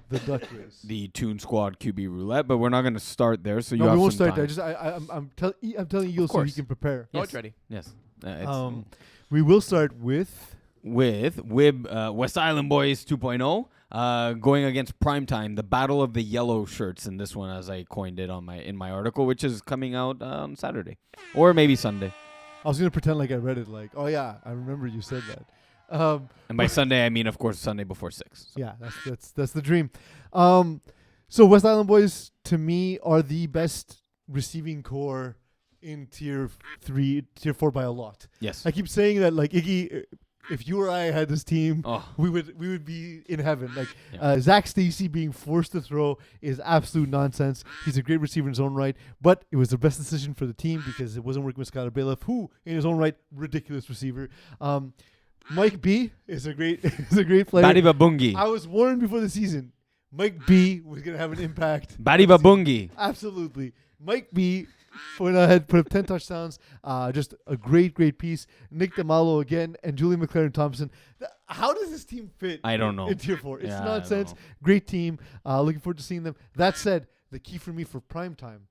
the duck race. The Toon Squad QB Roulette, but we're not going to start there, so you we have won't some start time. there. I'm telling you so you can prepare. Oh, it's ready. Yes. We will start with West Island Boys 2.0 going against Primetime, the Battle of the Yellow Shirts in this one, as I coined it in my article, which is coming out on Saturday or maybe Sunday. I was gonna pretend like I read it. Like, oh yeah, I remember you said that. And by Sunday, I mean, of course, Sunday before 6. So. Yeah, that's the dream. So West Island Boys to me are the best receiving core in tier 4 by a lot. Yes. I keep saying that, like, Iggy, if you or I had this team, Oh. we would be in heaven. Like, Zach Stacy being forced to throw is absolute nonsense. He's a great receiver in his own right, but it was the best decision for the team because it wasn't working with Skylar Bailiff, who in his own right, ridiculous receiver. Mike B is a great player. Badi Babungi. I was warned before the season, Mike B was gonna have an impact. Badi Babungi. Absolutely, Mike B. Went ahead, put up 10 touchdowns. Just a great piece. Nick DeMalo again and Julian McLaren Thompson. How does this team fit? I don't know. In tier 4, it's Yeah, nonsense. Great team. Looking forward to seeing them. That said, the key for me for primetime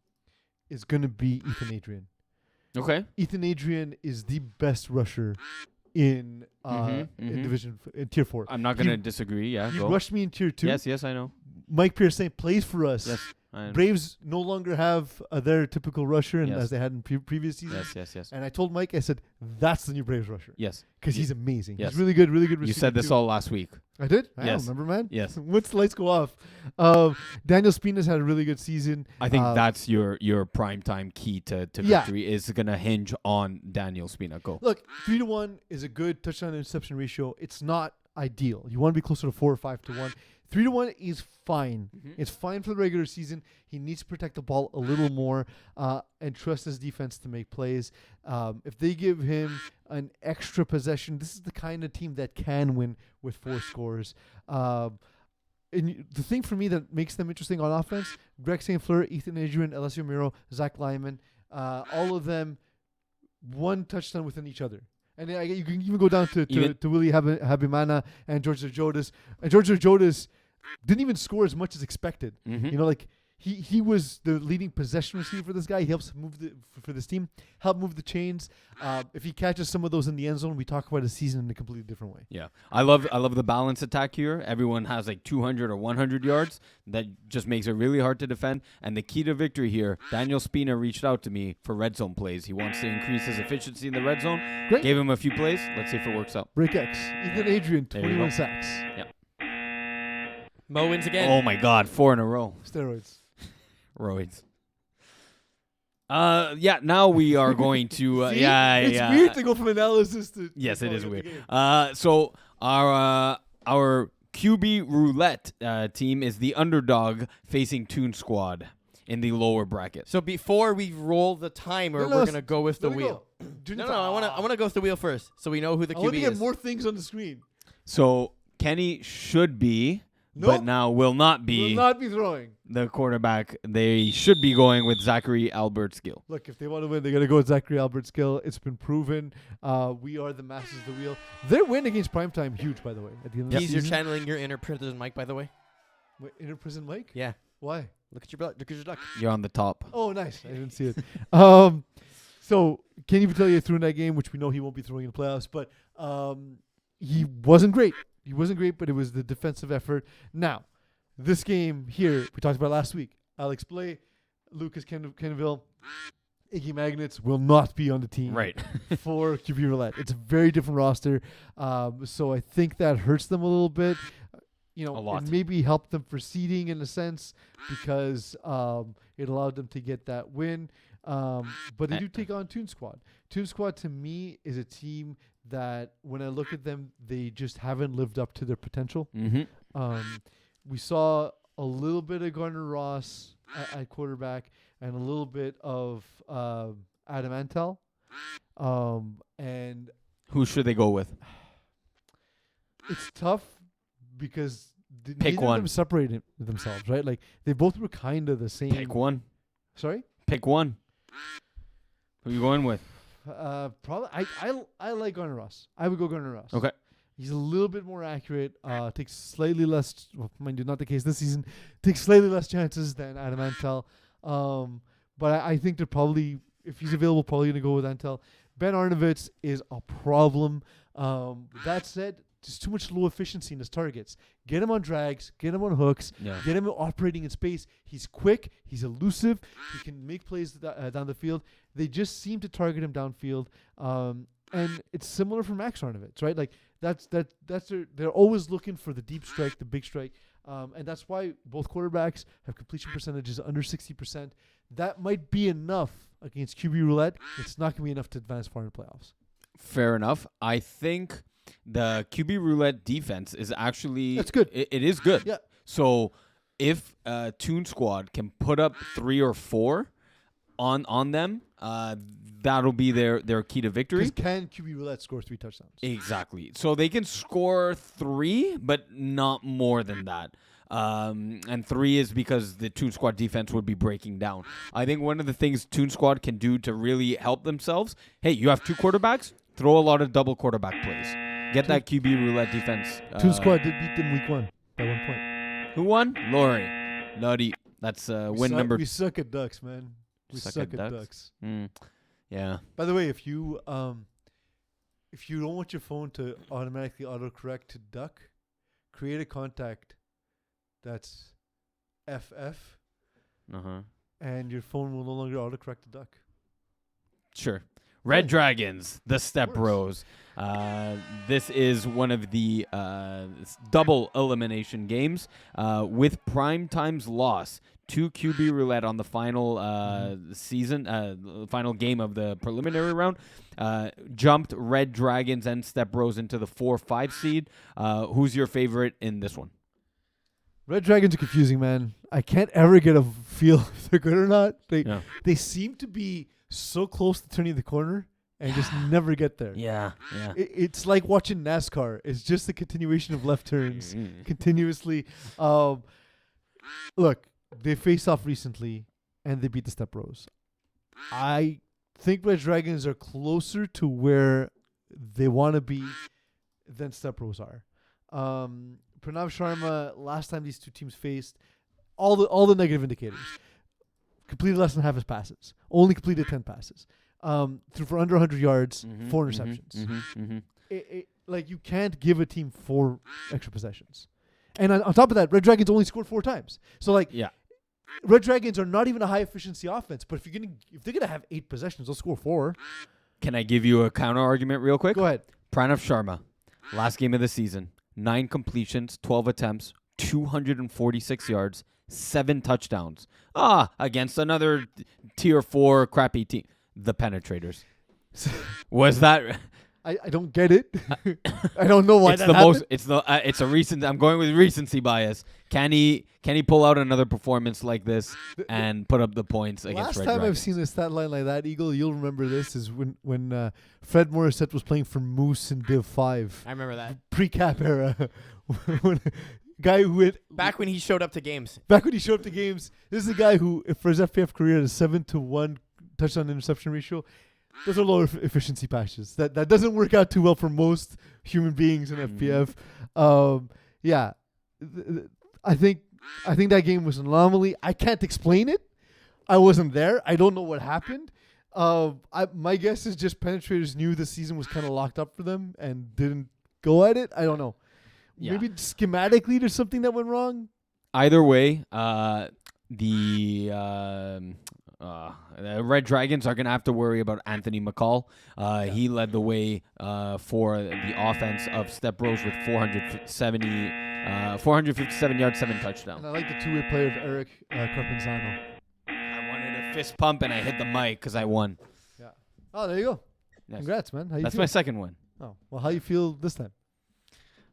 is gonna be Ethan Adrian. Okay. Ethan Adrian is the best rusher in division in tier 4. I'm not gonna disagree. Yeah. He go. rushed me in tier 2. Yes, I know. Mike Pierce plays for us. Yes. Braves no longer have their typical rusher as they had in previous seasons. Yes. And I told Mike, I said, that's the new Braves rusher. Yes. Because he's amazing. Yes. He's really good receiver. You said this all last week. I did? I Yes. don't remember, man. Yes. Once the lights go off. Daniel Spina's had a really good season. I think that's your primetime key to victory is going to hinge on Daniel Spina. Go. Look, 3-1 is a good touchdown to interception ratio. It's not ideal. You want to be closer to 4 or 5-1. 3-1 is fine. It's fine for the regular season. He needs to protect the ball a little more and trust his defense to make plays. If they give him an extra possession, this is the kind of team that can win with 4 scores. And the thing for me that makes them interesting on offense, Greg St. Fleur, Ethan Adrian, Alessio Miro, Zach Lyman, all of them 1 touchdown within each other. And you can even go down to Willie Habimana and George Jodas. And George Jodas didn't even score as much as expected. You know, like he was the leading possession receiver for this guy. He helps move for this team, help move the chains. If he catches some of those in the end zone, we talk about a season in a completely different way. Yeah, I love the balance attack here. Everyone has like 200 or 100 yards. That just makes it really hard to defend. And the key to victory here, Daniel Spina reached out to me for red zone plays. He wants to increase his efficiency in the red zone. Great. Gave him a few plays. Let's see if it works out. Break X. Ethan Adrian, 21 sacks. Yeah. Mo wins again. Oh my God, 4 in a row. Steroids. Roids. Now we are going to It's weird to go from analysis to yes, it is weird. So our QB roulette team is the underdog facing Toon Squad in the lower bracket. So before we roll the timer, we're gonna go with the wheel. No, I want to go with the wheel first, so we know who the QB is. I want to get more things on the screen. So Kenny should be. Nope. But now will not be throwing the quarterback. They should be going with Zachary Albert-Skill. Look, if they want to win, they got to go with Zachary Albert-Skill. It's been proven. We are the masters of the wheel. Their win against Primetime, huge, by the way. At the end of the you're season. channeling your inner prison Mike, by the way. Wait, inner prison Mike? Yeah. Why? Look at your butt. Look at your duck. You're on the top. Oh, nice. I didn't see it. So Kenny Vitellia threw in that game, which we know he won't be throwing in the playoffs, but he wasn't great. He wasn't great, but it was the defensive effort. Now, this game here, we talked about last week. Alex Blay, Lucas Kenneville, Iggy Magnets will not be on the team for QB Roulette. It's a very different roster. So I think that hurts them a little bit. you know, A lot. it maybe helped them for seeding in a sense because it allowed them to get that win. But they do take on Toon Squad. Toon Squad to me is a team that when I look at them, they just haven't lived up to their potential. We saw a little bit of Gardner Ross at quarterback and a little bit of Adam Antel. And who should they go with? It's tough because pick neither one. of them separated themselves, right? Like they both were kind of the same. Pick one. Sorry? Pick one. Who are you going with? Probably I like Gardner Ross. I would go Gardner Ross. Okay. He's a little bit more accurate. Takes slightly less. Well, mind you, not the case this season. Takes slightly less chances than Adam Antel. But I think they're probably, if he's available, probably gonna go with Antel. Ben Arnovitz is a problem. That said, just too much low efficiency in his targets. Get him on drags, get him on hooks, get him operating in space. He's quick, he's elusive, he can make plays down the field. They just seem to target him downfield. And it's similar for Max Arnovitz, right? Like that's they're always looking for the deep strike, the big strike. And that's why both quarterbacks have completion percentages under 60%. That might be enough against QB roulette. It's not going to be enough to advance far in the playoffs. Fair enough. I think the QB roulette defense is actually... That's good. It is good. Yeah. So if Toon Squad can put up 3 or 4 on them, that'll be their key to victory. Because can QB roulette score 3 touchdowns? Exactly. So they can score 3, but not more than that. And 3 is because the Toon Squad defense would be breaking down. I think one of the things Toon Squad can do to really help themselves, hey, you have 2 quarterbacks, throw a lot of double quarterback plays. Get that QB roulette defense. Toon Squad did beat them week 1 by 1 point. Who won? Laurie. Nutty. That's win number. We suck at ducks, man. We suck at ducks. Yeah. By the way, if you don't want your phone to automatically autocorrect to duck, create a contact that's FF, and your phone will no longer autocorrect to duck. Sure. Red Dragons, the Step Bros. This is one of the double elimination games with prime time's loss. 2 QB roulette on the final final game of the preliminary round. Jumped Red Dragons and Step Bros into the 4-5 seed. Who's your favorite in this one? Red Dragons are confusing, man. I can't ever get a feel if they're good or not. They seem to be so close to turning the corner and just never get there. Yeah. It's like watching NASCAR. It's just a continuation of left turns continuously. Look, they faced off recently and they beat the Step Bros. I think Red Dragons are closer to where they want to be than Step Bros are. Pranav Sharma, last time these two teams faced, all the negative indicators. Completed less than half his passes. Only completed 10 passes. Threw for under 100 yards, 4 interceptions. Like, you can't give a team 4 extra possessions. And on top of that, Red Dragons only scored 4 times. So, Red Dragons are not even a high efficiency offense. But if they're gonna have 8 possessions, they'll score 4. Can I give you a counter argument real quick? Go ahead. Pranav Sharma, last game of the season, 9 completions, 12 attempts, 246 yards, 7 touchdowns. Against another tier 4 crappy team. The Penetrators. Was that... I don't get it. I don't know why It's a recent... I'm going with recency bias. Can he pull out another performance like this and put up the points against Red Dragons? Last time I've seen a stat line like that, Eagle, you'll remember this, is when Fred Morissette was playing for Moose in Div 5. I remember that. Pre-cap era. Guy who went... Back when he showed up to games. This is a guy who, for his FPF career, had a 7-to-1 touchdown interception ratio. Those are low efficiency patches. That doesn't work out too well for most human beings in FPF. I think that game was an anomaly. I can't explain it. I wasn't there. I don't know what happened. My guess is just Penetrators knew the season was kind of locked up for them and didn't go at it. I don't know. Yeah. Maybe schematically there's something that went wrong. Either way, the Red Dragons are going to have to worry about Anthony McCall. He led the way for the offense of Step Bros with 470 457 yards, 7 touchdowns. And I like the two-way play of Eric Carpenzano. I wanted a fist pump, and I hit the mic because I won. Yeah. Oh, there you go. Yes. Congrats, man. How you That's feel? my second win. Oh, well, how you feel this time?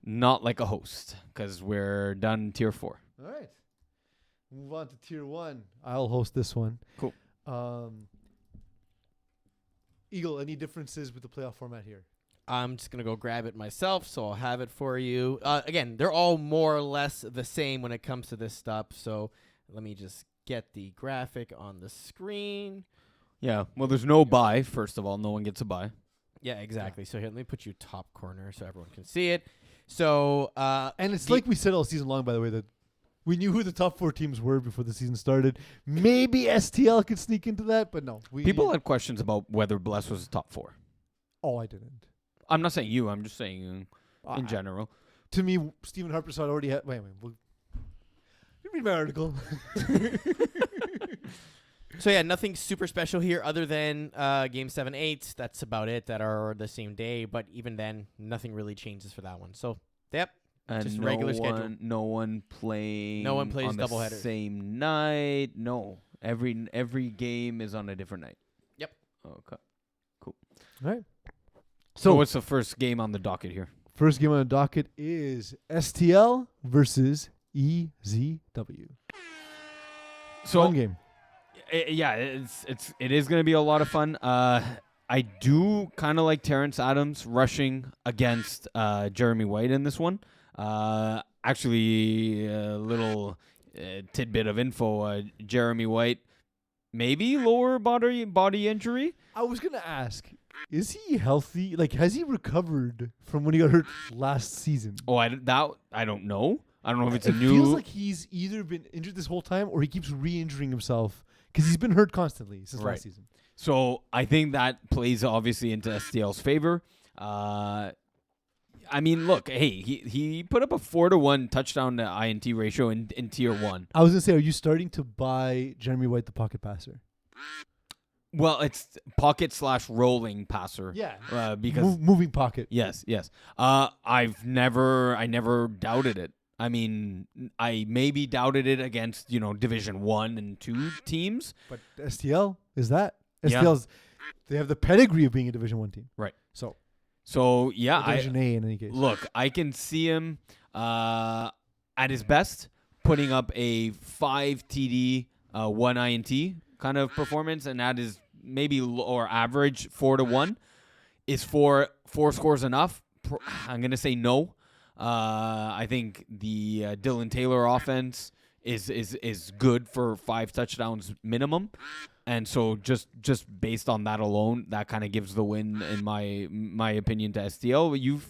Not like a host because we're done tier 4. All right. Move on to tier 1. I'll host this one. Cool. Eagle, any differences with the playoff format here? I'm just going to go grab it myself, so I'll have it for you. Again, they're all more or less the same when it comes to this stuff, so let me just get the graphic on the screen. Yeah, well, there's no bye, first of all. No one gets a bye. Yeah, exactly. So here, let me put you top corner so everyone can see it. So, and it's like we said all season long, by the way, that we knew who the top 4 teams were before the season started. Maybe STL could sneak into that, but no. People had questions about whether Bless was top 4. Oh, I didn't. I'm not saying you. I'm just saying in general. To me, Stephen Harper saw already had. Wait. We'll read my article. So yeah, nothing super special here other than game 7, 8. That's about it. That are the same day, but even then, nothing really changes for that one. So yep, and just regular schedule. No one plays on doubleheader. The same night. No, every game is on a different night. Yep. Okay. Cool. All right. So what's the first game on the docket here? First game on the docket is STL versus EZW. So fun game. Yeah, it is going to be a lot of fun. I do kind of like Terrence Adams rushing against Jeremy White in this one. Actually, a little tidbit of info: Jeremy White, maybe lower body injury. I was gonna ask, is he healthy? Like, has he recovered from when he got hurt last season? Oh, I don't know. I don't know if it's it a new. It feels like he's either been injured this whole time or he keeps re-injuring himself because he's been hurt constantly since last season. So I think that plays obviously into STL's favor. I mean, look, hey, he put up a 4-to-1 touchdown to INT ratio in tier 1. I was gonna say, are you starting to buy Jeremy White the pocket passer? Well, it's pocket/rolling passer. Yeah. Because moving pocket. Yes. I never doubted it. I mean, I maybe doubted it against, Division 1 and 2 teams. But STL is that? STL's they have the pedigree of being a Division 1 team. Right. So yeah, Division A in any case. Look, I can see him at his best putting up a 5 TD, 1 INT kind of performance, and that is maybe or average 4-to-1. Is 4 scores enough? I'm going to say no. I think the Dylan Taylor offense is good for 5 touchdowns minimum. And so just based on that alone, that kind of gives the win, in my opinion, to STL. You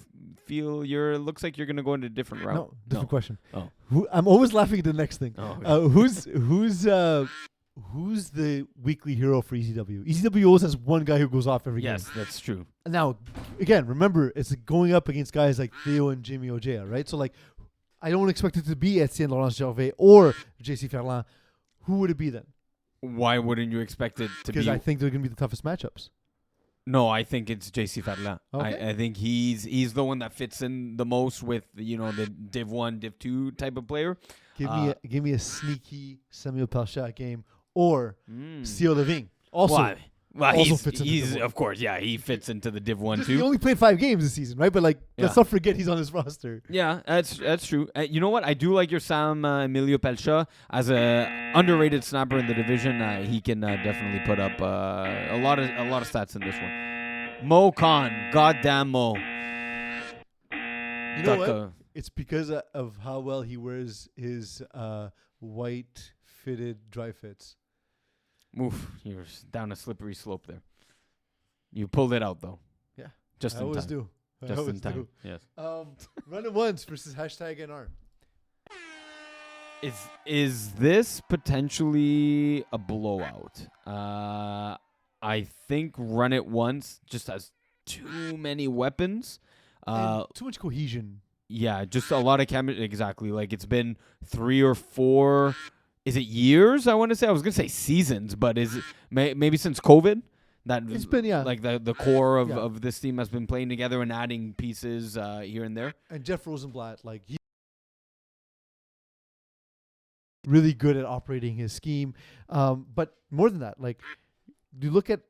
feel looks like you're going to go into a different route. No, different question. Oh. I'm always laughing at the next thing. Oh, okay. Who's the weekly hero for ECW? ECW always has one guy who goes off every game. Yes, that's true. Now, again, remember, it's going up against guys like Theo and Jimmy Ojea, right? So, I don't expect it to be Etienne Laurence Gervais or JC Ferland. Who would it be then? Why wouldn't you expect it to be? Because I think they're going to be the toughest matchups. No, I think it's JC Ferland. Okay. I think he's the one that fits in the most with the Div 1, Div 2 type of player. Give me a sneaky Samuel Pelchat game or Theo Levine. Also, well, fits into he's the of course, yeah, he fits into the Div 1 too. He only played 5 games this season, right? But let's not forget he's on his roster. Yeah, that's true. You know what? I do like your Sam Emilio Pelchat as a underrated snapper in the division. He can definitely put up a lot of stats in this one. Mo Khan, goddamn Mo. You know what? It's because of how well he wears his white fitted dry fits. Oof, you're down a slippery slope there. You pulled it out though. Yeah, just I in always time. do. Just in time. Yes. Run it once versus #NR. Is this potentially a blowout? I think Run It Once just has too many weapons. And too much cohesion. Yeah, just a lot of chemistry. Exactly. Like it's been 3 or 4. Is it years? I want to say. I was gonna say seasons, but is it maybe since COVID? That it's been like the core of this team has been playing together and adding pieces here and there. And Jeff Rosenblatt, really good at operating his scheme. But more than that, like, you look at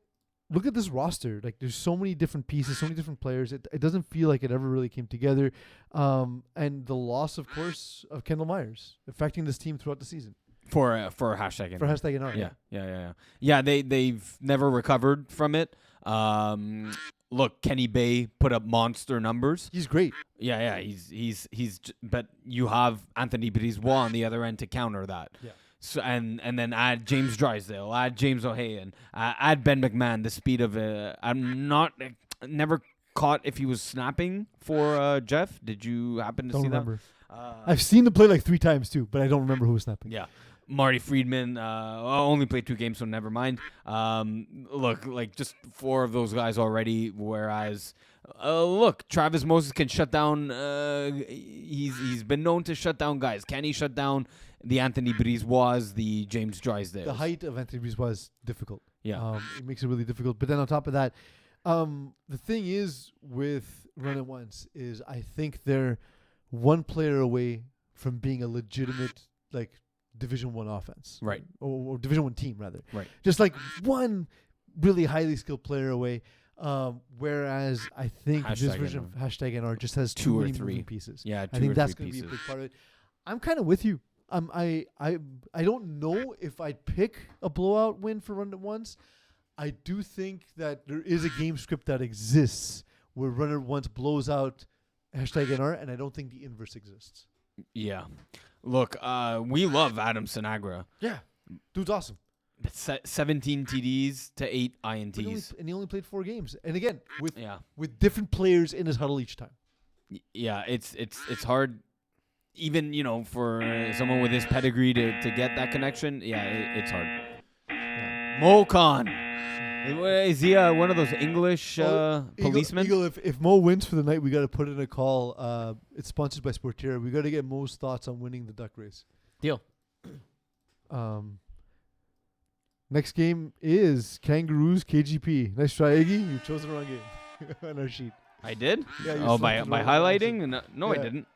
this roster. Like, there's so many different pieces, so many different players. It doesn't feel like it ever really came together. And the loss, of course, of Kendall Myers affecting this team throughout the season. For hashtag For hashtag NR. Yeah, they've never recovered from it. Look, Kenny Bay put up monster numbers. He's great. Yeah, but you have Anthony Brisebois on the other end to counter that. Yeah. So and then add James Drysdale, add James O'Hayan, add Ben McMahon. The speed of never caught if he was snapping for Jeff. Did you happen to Don't see remember. that? I've seen the play like 3 times too, but I don't remember who was snapping. Yeah. Marty Friedman only played 2 games, so never mind. Look, like just 4 of those guys already. Whereas, look, Travis Moses can shut down. He's been known to shut down guys. Can he shut down the Anthony Brisebois, the James Drysdale? The height of Anthony Brisebois is difficult. Yeah, it makes it really difficult. But then on top of that, the thing is with Run It Once is I think they're one player away from being a legitimate like Division 1 offense, right? Or Division 1 team rather, right? Just like one really highly skilled player away. Whereas I think this version of hashtag NR just has 2 or 3 moving pieces. Yeah, I think that's going to be a big part of it. I'm kind of with you. I don't know if I'd pick a blowout win for Run It Once. I do think that there is a game script that exists where Run It Once blows out hashtag NR, and I don't think the inverse exists. Yeah. Look, we love Adam Sinagra. Yeah. Dude's awesome. 17 TDs to 8 INTs. And he only played 4 games. And again, with different players in his huddle each time. Yeah, it's hard. Even, for someone with his pedigree to get that connection, it's hard. Yeah. Mo Khan. Is he one of those English policemen? Eagle, if Mo wins for the night, we got to put in a call. It's sponsored by Sportera. We got to get Mo's thoughts on winning the duck race. Deal. Next game is Kangaroos KGP. Nice try, Iggy. You chose the wrong game on our sheet. I did? Yeah. By highlighting? No, yeah. I didn't.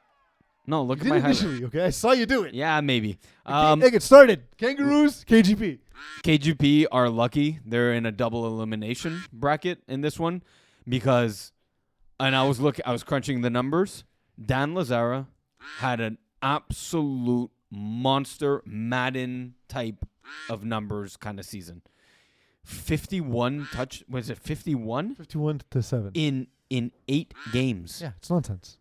No, look at my highlight. Okay, I saw you do it. Yeah, maybe. Hey, get started. Kangaroos, KGP. KGP are lucky. They're in a double elimination bracket in this one because, and I was crunching the numbers. Dan Lazara had an absolute monster Madden type of numbers kind of season. 51 touch. Was it 51? 51-7 in 8 games. Yeah, it's nonsense.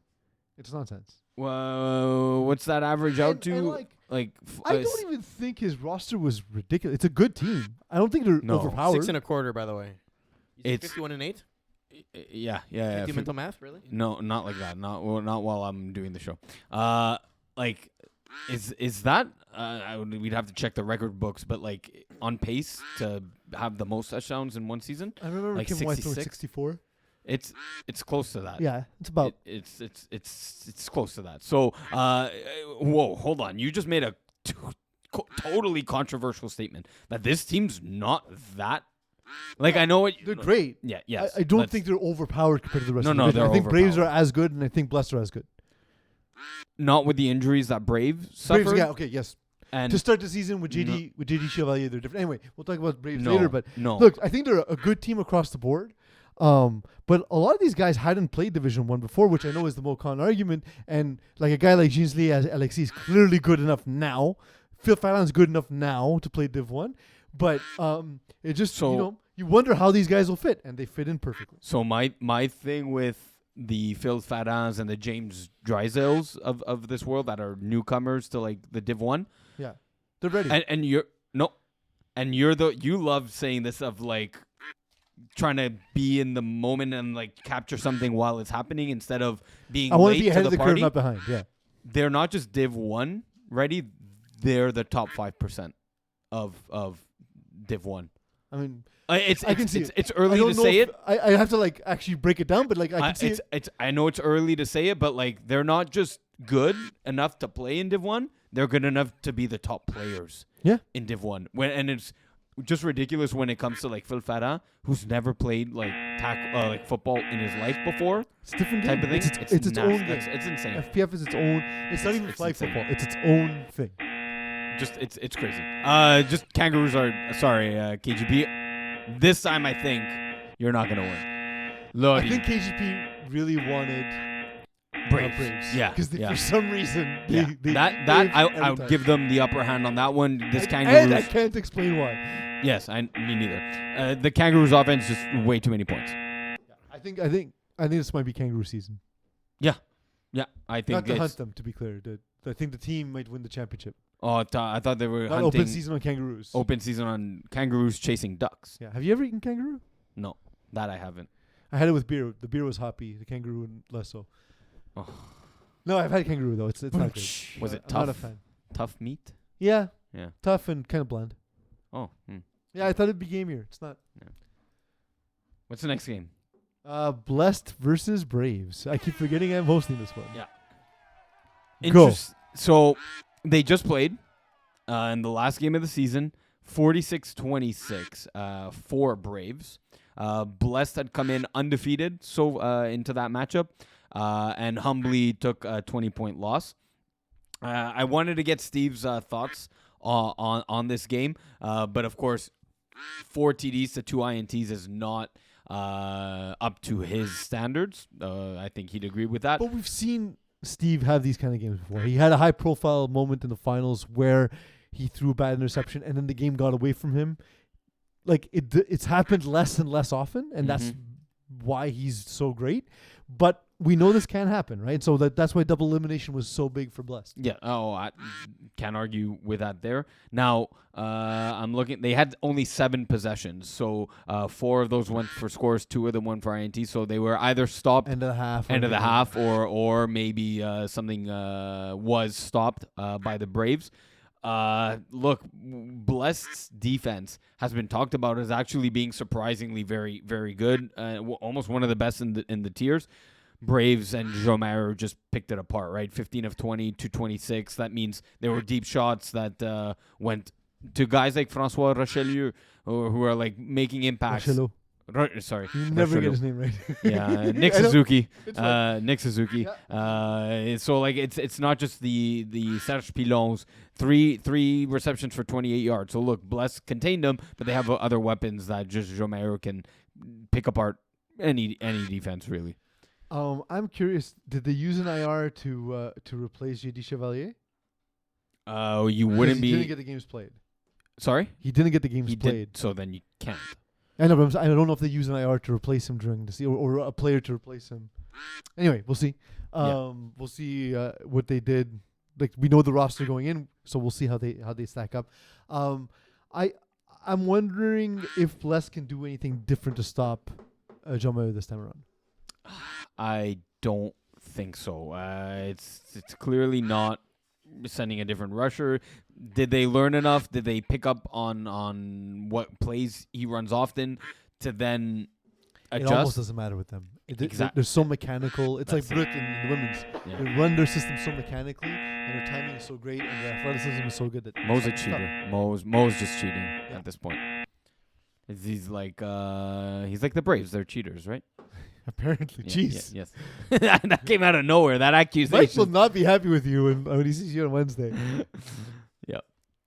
Whoa, what's that average out to? I don't even think his roster was ridiculous. It's a good team. I don't think they're overpowered. 6 1/4, by the way. It's 51-8. Yeah. Do mental math, really? No, not like that. Not while I'm doing the show. Is that? We'd have to check the record books, but like on pace to have the most touchdowns in one season. I remember like Kim White throwing 64. It's close to that. Yeah, it's about. It's close to that. So, whoa, hold on. You just made a totally controversial statement that this team's not that. Like, I know what they're great. Yeah, yes. I don't think they're overpowered compared to the rest of the division. I think Braves are as good, and I think Blessed are as good. Not with the injuries that Brave suffered. Braves, yeah, okay, yes. And to start the season with JD Chevalier, they're different. Anyway, we'll talk about Braves later. But look, I think they're a good team across the board. But a lot of these guys hadn't played Division 1 before, which I know is the Mo Khan argument. And like a guy like Ginsley as Alexis is clearly good enough now. Phil Fallon's good enough now to play Div 1. But it just, you wonder how these guys will fit, and they fit in perfectly. So my thing with the Phil Fadans and the James Drysdales of this world that are newcomers to like the Div 1. Yeah. They're ready. You love saying this of like trying to be in the moment and like capture something while it's happening instead of being I want to be ahead of the party. Curve, not behind. Yeah. They're not just Div 1 ready, they're the top 5% of Div 1. I mean, it's early to say it. I have to like actually break it down, but like I can see it. I know it's early to say it, but like they're not just good enough to play in Div 1. They're good enough to be the top players. Yeah. In Div 1. And it's just ridiculous when it comes to like Phil Fada, who's never played like like football in his life before. It's a different type game. Of thing. It's its own game. It's insane. FPF is its own. It's not even flag football. It's its own thing. it's crazy. Just Kangaroos are KGP. This time I think you're not gonna win. Look, I think KGP really wanted Braves. Yeah, because for some reason they I'll give them the upper hand on that one. This Kangaroos, and I can't explain why. Yes, me neither. The Kangaroos offense just way too many points. I think this might be Kangaroo season. Yeah, I think not to hunt them. To be clear, I think the team might win the championship. Oh, I thought they were not hunting open season on Kangaroos. Open season on Kangaroos chasing ducks. Yeah, have you ever eaten kangaroo? No, that I haven't. I had it with beer. The beer was hoppy. The kangaroo less so. Oh. No, I've had kangaroo though. It's not good. Was it I'm tough? not a fan. Tough meat? Yeah. Yeah. Tough and kind of bland. Oh. Yeah, I thought it'd be gamier. It's not. Yeah. What's the next game? Blessed versus Braves. I keep forgetting I'm hosting this one. Yeah. Go. So they just played in the last game of the season, 46-26 for Braves. Blessed had come in undefeated into that matchup and humbly took a 20-point loss. I wanted to get Steve's thoughts on this game, but of course, 4 TDs to 2 INTs is not up to his standards. I think he'd agree with that. But we've seen Steve have these kind of games before. He had a high-profile moment in the finals where he threw a bad interception, and then the game got away from him. Like it's happened less and less often, and that's why he's so great. But we know this can happen, right? So that's why double elimination was so big for Blessed. Yeah. Oh, I can't argue with that there. Now, I'm looking. They had only 7 possessions, so 4 of those went for scores, 2 of them went for INT. So they were either stopped end of the half, or maybe something was stopped by the Braves. Look, Blessed's defense has been talked about as actually being surprisingly very, very good. Almost one of the best in the tiers. Braves and Jomero just picked it apart, right? 15 of 20 to 26. That means there were deep shots that went to guys like Francois Rochelieu, who are like making impacts. Sorry, you never get his name right. Yeah, Nick Suzuki. Nick Suzuki. Yeah. So like it's not just the Serge Pilons. Three receptions for 28 yards. So look, Bless contained them, but they have other weapons that just Jomero can pick apart any defense really. I'm curious. Did they use an IR to replace JD Chevalier? You wouldn't be. He didn't get the games played. Sorry, he didn't get the games played. So then you can't. I know, but I don't know if they use an IR to replace him during the season or a player to replace him. Anyway, we'll see. We'll see what they did. Like we know the roster going in, so we'll see how they stack up. I'm wondering if Bless can do anything different to stop Jomero this time around. I don't think so. It's clearly not sending a different rusher. Did they learn enough? Did they pick up on what plays he runs often to then adjust? It almost doesn't matter with them. They're so mechanical. It's like Brit in the women's. Yeah. They run their system so mechanically, and their timing is so great, and their athleticism is so good that Mo's a cheater. Mo's just cheating at this point. He's like the Braves. They're cheaters, right? Apparently, jeez. Yes. That came out of nowhere. That accusation. Mike will not be happy with you when he sees you on Wednesday. Yeah,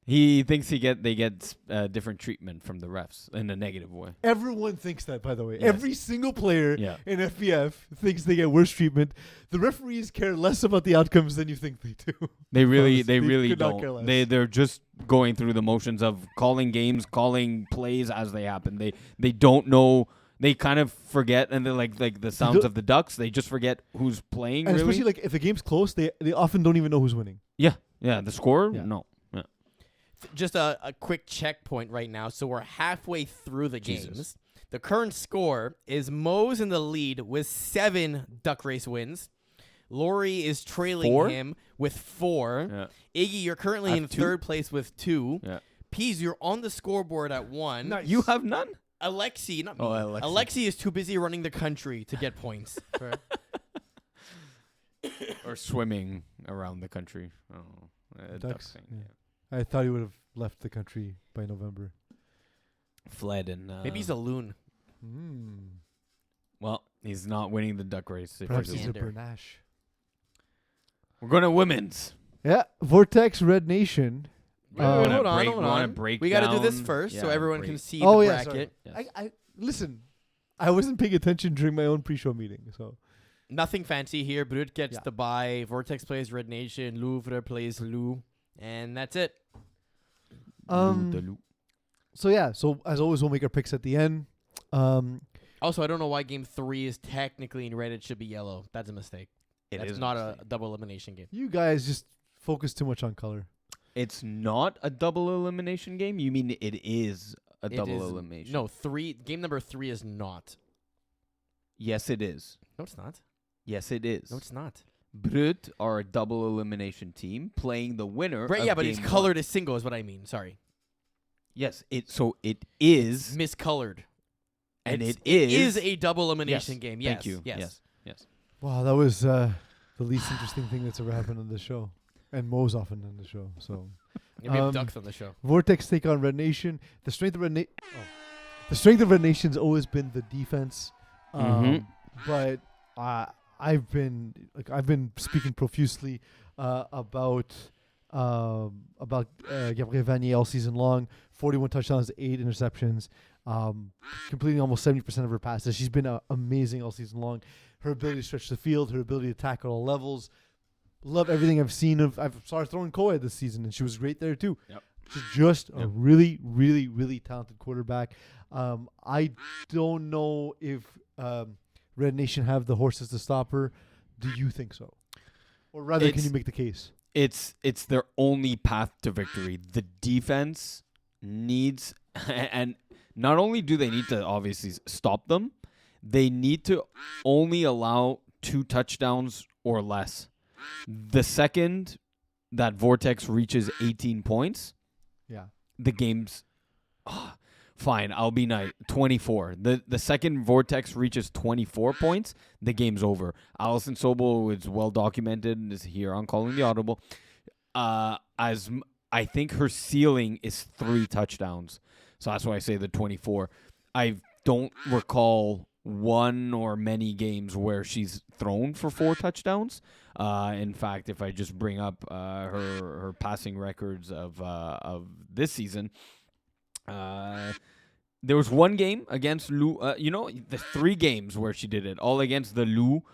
he thinks they get different treatment from the refs in a negative way. Everyone thinks that, by the way. Yes. Every single player in FBF thinks they get worse treatment. The referees care less about the outcomes than you think they do. They really don't. They're just going through the motions of calling games, calling plays as they happen. They don't know. They kind of forget, and they're like the sounds of the Ducks. They just forget who's playing. And really. Especially like if a game's close, they often don't even know who's winning. Yeah. The score, no. Yeah. Just a quick checkpoint right now. So we're halfway through the games. The current score is Mo's in the lead with 7 Duck Race wins. Lori is trailing him with 4. Yeah. Iggy, you're currently in 3rd place with 2. Yeah. Peas, you're on the scoreboard at 1. Nice. You have none? Alexi, not me. Alexi is too busy running the country to get points. Or swimming around the country. Ducks. Yeah. I thought he would have left the country by November. Fled and maybe he's a loon. Well, he's not winning the duck race. Perhaps he's a Bernache. We're going to women's. Yeah, Vortex Red Nation. hold on. We got to do this first so everyone can see the bracket. Yes. I listen. I wasn't paying attention during my own pre-show meeting, so nothing fancy here. Brut gets the bye. Vortex plays Red Nation. Louvre plays Lou, and that's it. So as always, we'll make our picks at the end. Also, I don't know why Game 3 is technically in red. It should be yellow. That's a mistake. It's not a double elimination game. You guys just focus too much on color. It's not a double elimination game? You mean it is a double elimination? No, game number 3 is not. Yes, it is. No, it's not. Yes, it is. No, it's not. Brut are a double elimination team playing the winner. Right, yeah, but it's colored as single is what I mean. Sorry. Yes, it is miscolored. And it is a double elimination game. Yes. Thank you. Yes. Wow, that was the least interesting thing that's ever happened on the show. And most often on the show. So we have ducks on the show. Vortex take on Red Nation. The strength of Red Nation's always been the defense. But I've been speaking profusely about Gabrielle Vanier all season long. 41 touchdowns, 8 interceptions, completing almost 70% of her passes. She's been amazing all season long. Her ability to stretch the field, her ability to tackle all levels. Love everything I've seen of. I've saw her throwing Koei this season, and she was great there too. Yep. She's just a really, really, really talented quarterback. I don't know if Red Nation have the horses to stop her. Do you think so? Or rather, can you make the case? It's their only path to victory. The defense needs, and not only do they need to obviously stop them, they need to only allow 2 touchdowns or less. The second that Vortex reaches 18 points, the game's fine. I'll be nice. 24. The second Vortex reaches 24 points, the game's over. Allison Sobel is well documented. Is here on Calling the Audible. As I think her ceiling is 3 touchdowns, so that's why I say the 24. I don't recall one or many games where she's thrown for 4 touchdowns. In fact, if I just bring up her passing records of this season, there was one game against Lou. The 3 games where she did it, all against the Lou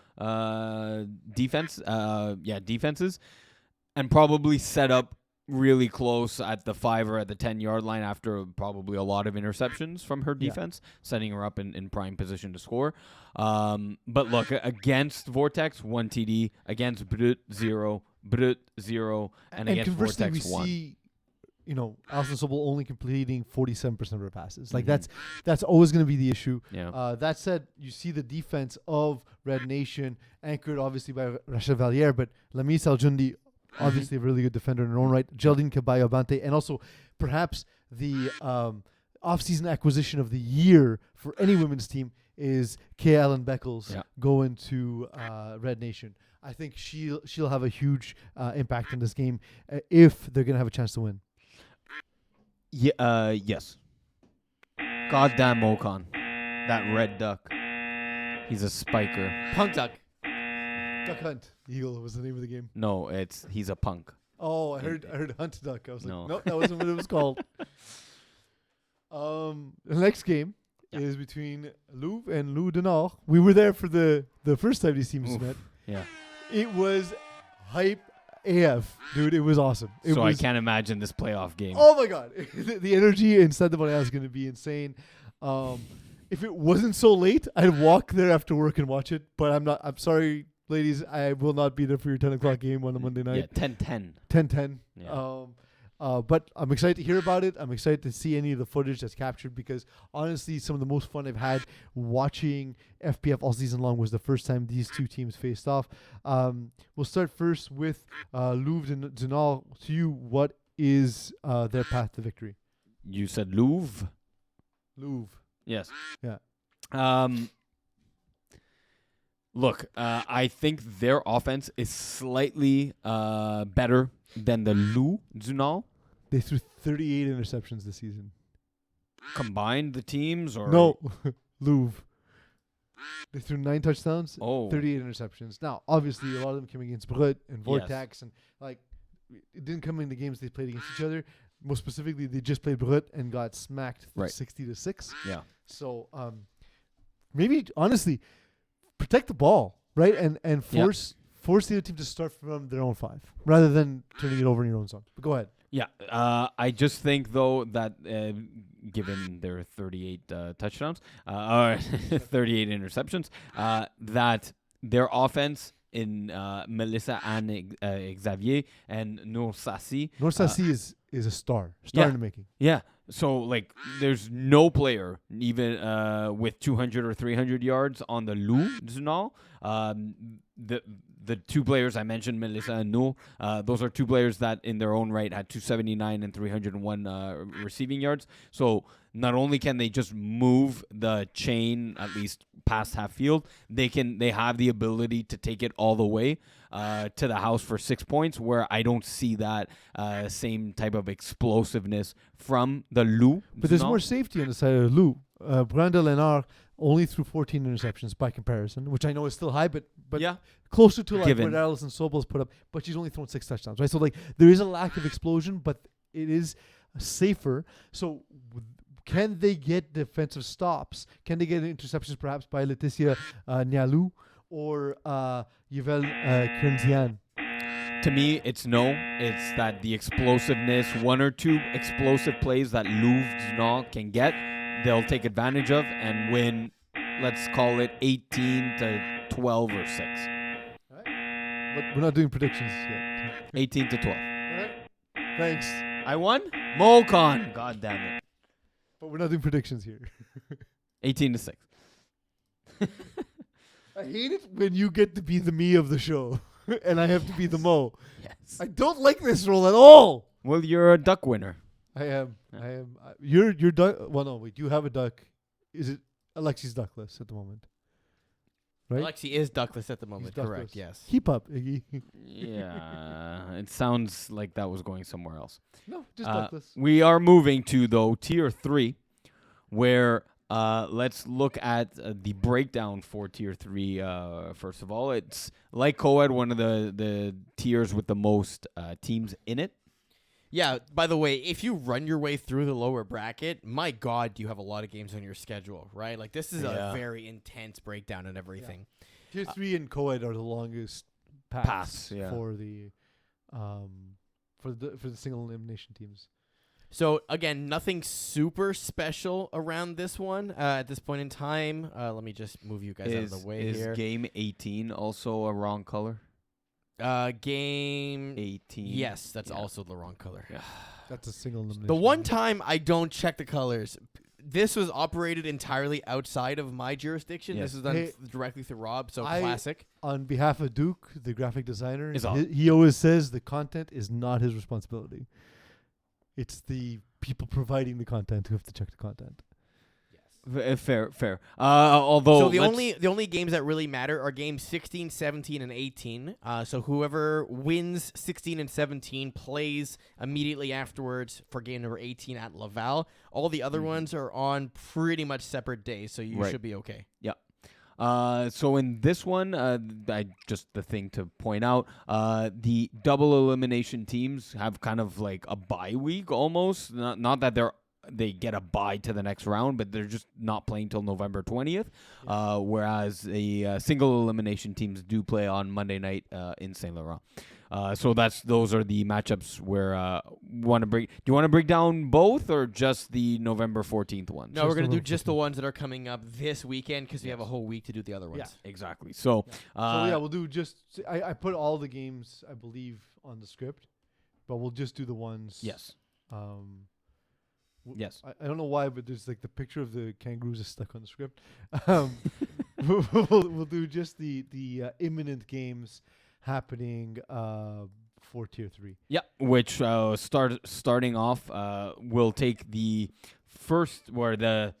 defense. Defenses, and probably set up really close at the 5 or at the 10-yard line after probably a lot of interceptions from her defense, setting her up in prime position to score. But look, against Vortex, 1 TD. Against Brut, 0. Brut, 0. And against Vortex, 1. We see, Alison Sobel only completing 47% of her passes. Like, that's always going to be the issue. Yeah. That said, you see the defense of Red Nation, anchored obviously by Rachel Valliere, but Lamis Aljundi, obviously a really good defender in her own right. Geraldine Caballo-Bante, and also perhaps the off-season acquisition of the year for any women's team is Kay Allen Beckles going to Red Nation. I think she'll have a huge impact in this game if they're going to have a chance to win. Yeah. Yes. Goddamn Ocon. That red duck. He's a spiker. Punk duck. Duck Hunt Eagle was the name of the game. No, he's a punk. Oh, I heard Hunt Duck. I was like, nope, that wasn't what it was called. The next game is between Louvre and Lou Denard. We were there for the first time these teams met. Yeah. It was hype AF, dude. It was awesome. I can't imagine this playoff game. Oh my god, the energy inside the Montreal is going to be insane. If it wasn't so late, I'd walk there after work and watch it. But I'm not. I'm sorry. Ladies, I will not be there for your 10 o'clock game on a Monday night. Yeah, 10-10. 10-10. Yeah. But I'm excited to hear about it. I'm excited to see any of the footage that's captured because, honestly, some of the most fun I've had watching FPF all season long was the first time these two teams faced off. We'll start first with Louvre Denard. To you, what is their path to victory? You said Louvre? Louvre. Yes. Yeah. Look, I think their offense is slightly better than the Lou Zunal. They threw 38 interceptions this season. Combined the teams? Or No, Louvre. They threw 9 touchdowns, 38 interceptions. Now, obviously, a lot of them came against Brut and Vortex, and it didn't come in the games they played against each other. most specifically, they just played Brut and got smacked 60-6. Yeah. So maybe honestly, protect the ball, right, and force the other team to start from their own 5 rather than turning it over in your own zone. But go ahead. Yeah, I just think though that given their 38 touchdowns or 38 interceptions, that their offense in Melissa and Xavier and Nour Sassi. Nour Sassi is a star in the making. Yeah. So, like, there's no player, even with 200 or 300 yards on the Loup now. The 2 players I mentioned, Melissa and Noor, those are 2 players that in their own right had 279 and 301 receiving yards. So not only can they just move the chain at least past half field, they have the ability to take it all the way to the house for 6 points, where I don't see that same type of explosiveness from the Loup. But there's more safety on the side of the Loup. Brenda Lenard only threw 14 interceptions by comparison, which I know is still high, but closer to like what Alison Sobel's put up. But she's only thrown 6 touchdowns, right? So like there is a lack of explosion, but it is safer. So can they get defensive stops? Can they get interceptions perhaps by Laetitia Nialou or Yvel Kernzian? To me, it's no. It's that the explosiveness, 1 or 2 explosive plays that Louvre can get, they'll take advantage of and win, let's call it 18-12 or 6. Right. But we're not doing predictions yet. 18-12. Right. Thanks. I won? Mocon. God damn it. But we're not doing predictions here. 18-6. I hate it when you get to be the me of the show and I have to be the Mo. Yes. I don't like this role at all. Well, you're a duck winner. I am. You're duck. Well, no, wait. You have a duck. Is it Alexi's duckless at the moment? Right. Alexi is duckless at the moment. Correct. Yes. Keep up, Iggy. Yeah. It sounds like that was going somewhere else. No, just duckless. We are moving to tier 3, where let's look at the breakdown for tier 3. First of all, it's like co-ed, one of the tiers with the most teams in it. Yeah, by the way, if you run your way through the lower bracket, my God, you have a lot of games on your schedule, right? Like, this is a very intense breakdown and everything. Yeah. Tier 3 and co-ed are the longest paths for the single elimination teams. So, again, nothing super special around this one at this point in time. Let me just move you guys out of the way here. Is game 18 also a wrong color? Game 18. Yes, that's also the wrong color. Yeah. That's a single elimination. The one time I don't check the colors, this was operated entirely outside of my jurisdiction. Yes. This is done directly through Rob, so classic. On behalf of Duke, the graphic designer, he always says the content is not his responsibility. It's the people providing the content who have to check the content. Fair. Although so the only games that really matter are games 16, 17, and 18. So whoever wins 16 and 17 plays immediately afterwards for game number 18 at Laval. All the other ones are on pretty much separate days, so you should be okay. Yeah. So in this one, just the thing to point out, the double elimination teams have kind of like a bye week almost. Not that they get a bye to the next round, but they're just not playing till November 20th. Whereas the single elimination teams do play on Monday night in Saint Laurent. So those are the matchups where do you want to break down both or just the November 14th ones? No, we're going to do just the ones that are coming up this weekend because we have a whole week to do the other ones. Yeah, exactly. So we'll do just I put all the games, I believe, on the script, but we'll just do the ones. Yes. Yes. I don't know why, but there's like the picture of the kangaroos is stuck on the script. We'll do just the imminent games happening for tier 3. Yeah, which starting off, we'll take the first where the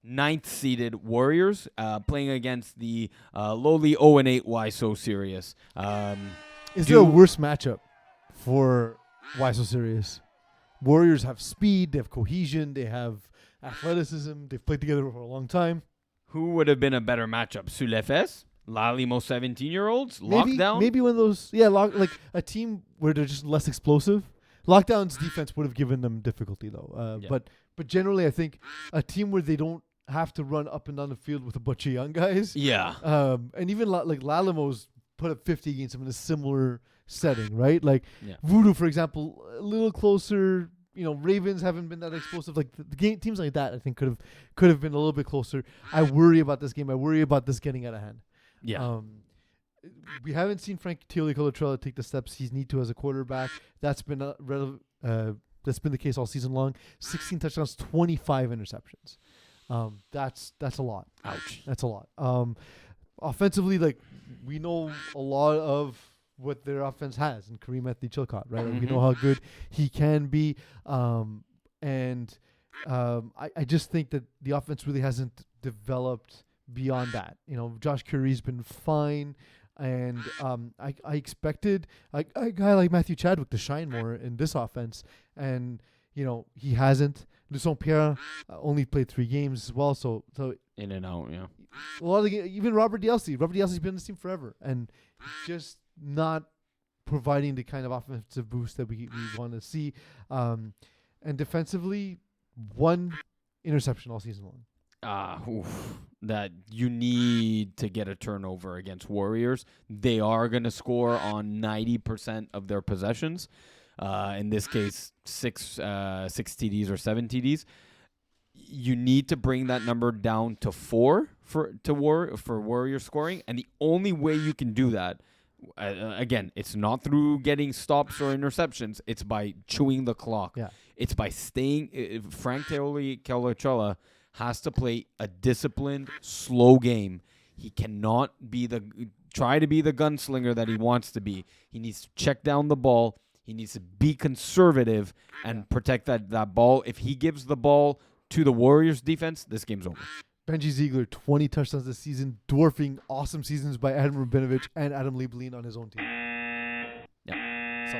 9th seeded Warriors playing against the lowly 0-8 Why So Serious. Is there a worse matchup for Why So Serious? Warriors have speed, they have cohesion, they have athleticism, they've played together for a long time. Who would have been a better matchup? Sulefes? Lalimo 17-years-olds? Lockdown? Maybe one of those, like a team where they're just less explosive. Lockdown's defense would have given them difficulty though. But generally, I think a team where they don't have to run up and down the field with a bunch of young guys. Yeah. And even like Lalimo's put up 50 against them in a similar setting, right? Like Voodoo, for example, a little closer. Ravens haven't been that explosive. Like the game teams like that, I think could have been a little bit closer. I worry about this game. I worry about this getting out of hand. Yeah. We haven't seen Frank Colatrella take the steps he's need to as a quarterback. That's been that's been the case all season long. 16 touchdowns, 25 interceptions. That's a lot. Ouch. That's a lot. Offensively, like we know a lot of what their offense has in Kareem Anthony-Chilcott, right? Like, we know how good he can be. I just think that the offense really hasn't developed beyond that. Josh Curry's been fine. And I expected a guy like Matthew Chadwick to shine more in this offense. And, he hasn't. Lucien Pierre only played 3 games as well. So in and out, yeah. A lot of even Robert Dielsey. Robert Dielsey's been in this team forever. And just not providing the kind of offensive boost that we want to see. And defensively, 1 interception all season long. That you need to get a turnover against Warriors. They are going to score on 90% of their possessions. In this case, 6 TDs or 7 TDs. You need to bring that number down to 4 for Warrior scoring, and the only way you can do that, again, it's not through getting stops or interceptions. It's by chewing the clock. Yeah. It's by staying. Frank Colatrella has to play a disciplined, slow game. He cannot try to be the gunslinger that he wants to be. He needs to check down the ball. He needs to be conservative and protect that ball. If he gives the ball to the Warriors defense, this game's over. Benji Ziegler, 20 touchdowns this season, dwarfing awesome seasons by Adam Rubinovich and Adam Liebling on his own team. Yeah. So,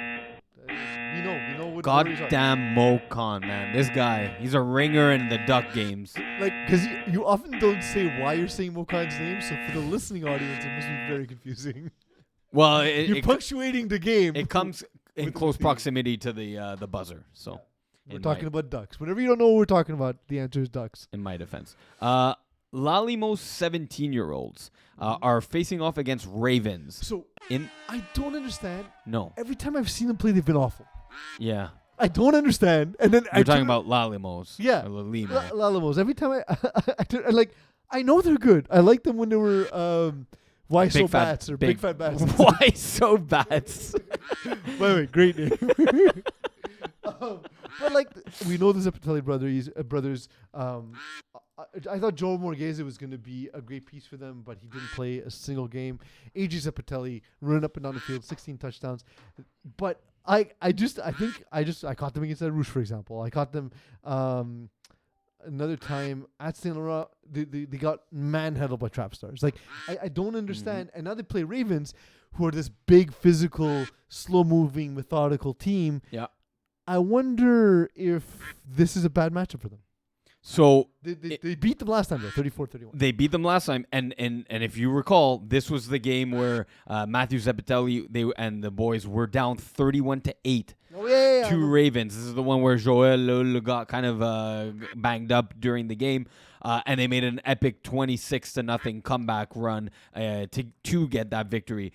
we know what goddamn Mo Khan, man. This guy, he's a ringer in the Duck games. Like, because you often don't say why you're saying Mo Khan's name, so for the listening audience, it must be very confusing. Well, you're punctuating the game. It comes in close proximity to the buzzer, so... Yeah. We're talking about ducks. Whenever you don't know what we're talking about, the answer is ducks. In my defense. Lalimo's 17-year-olds are facing off against Ravens. So, I don't understand. No. Every time I've seen them play, they've been awful. Yeah. I don't understand. And then You're talking about Lalimos. Yeah. Lalimos. Every time I know they're good. I like them when they were Why So Bats or Big Fat Bats. Why So Bats? Wait, great name. But like we know the Zapatelli brothers. I thought Joe Morghese was going to be a great piece for them, but he didn't play a single game. AJ Zapatelli running up and down the field, 16 touchdowns. But I caught them against Ed Rouge, for example. I caught them another time at Saint Laurent. They got manhandled by trap stars. Like I don't understand. And now they play Ravens, who are this big, physical, slow-moving, methodical team. Yeah. I wonder if this is a bad matchup for them. So they beat them last time though, 34-31. They beat them last time, and if you recall, this was the game where Matthew Zapatelli and the boys were down 31-8 to Ravens. This is the one where Joel got kind of banged up during the game, and they made an epic 26-0 comeback run to get that victory.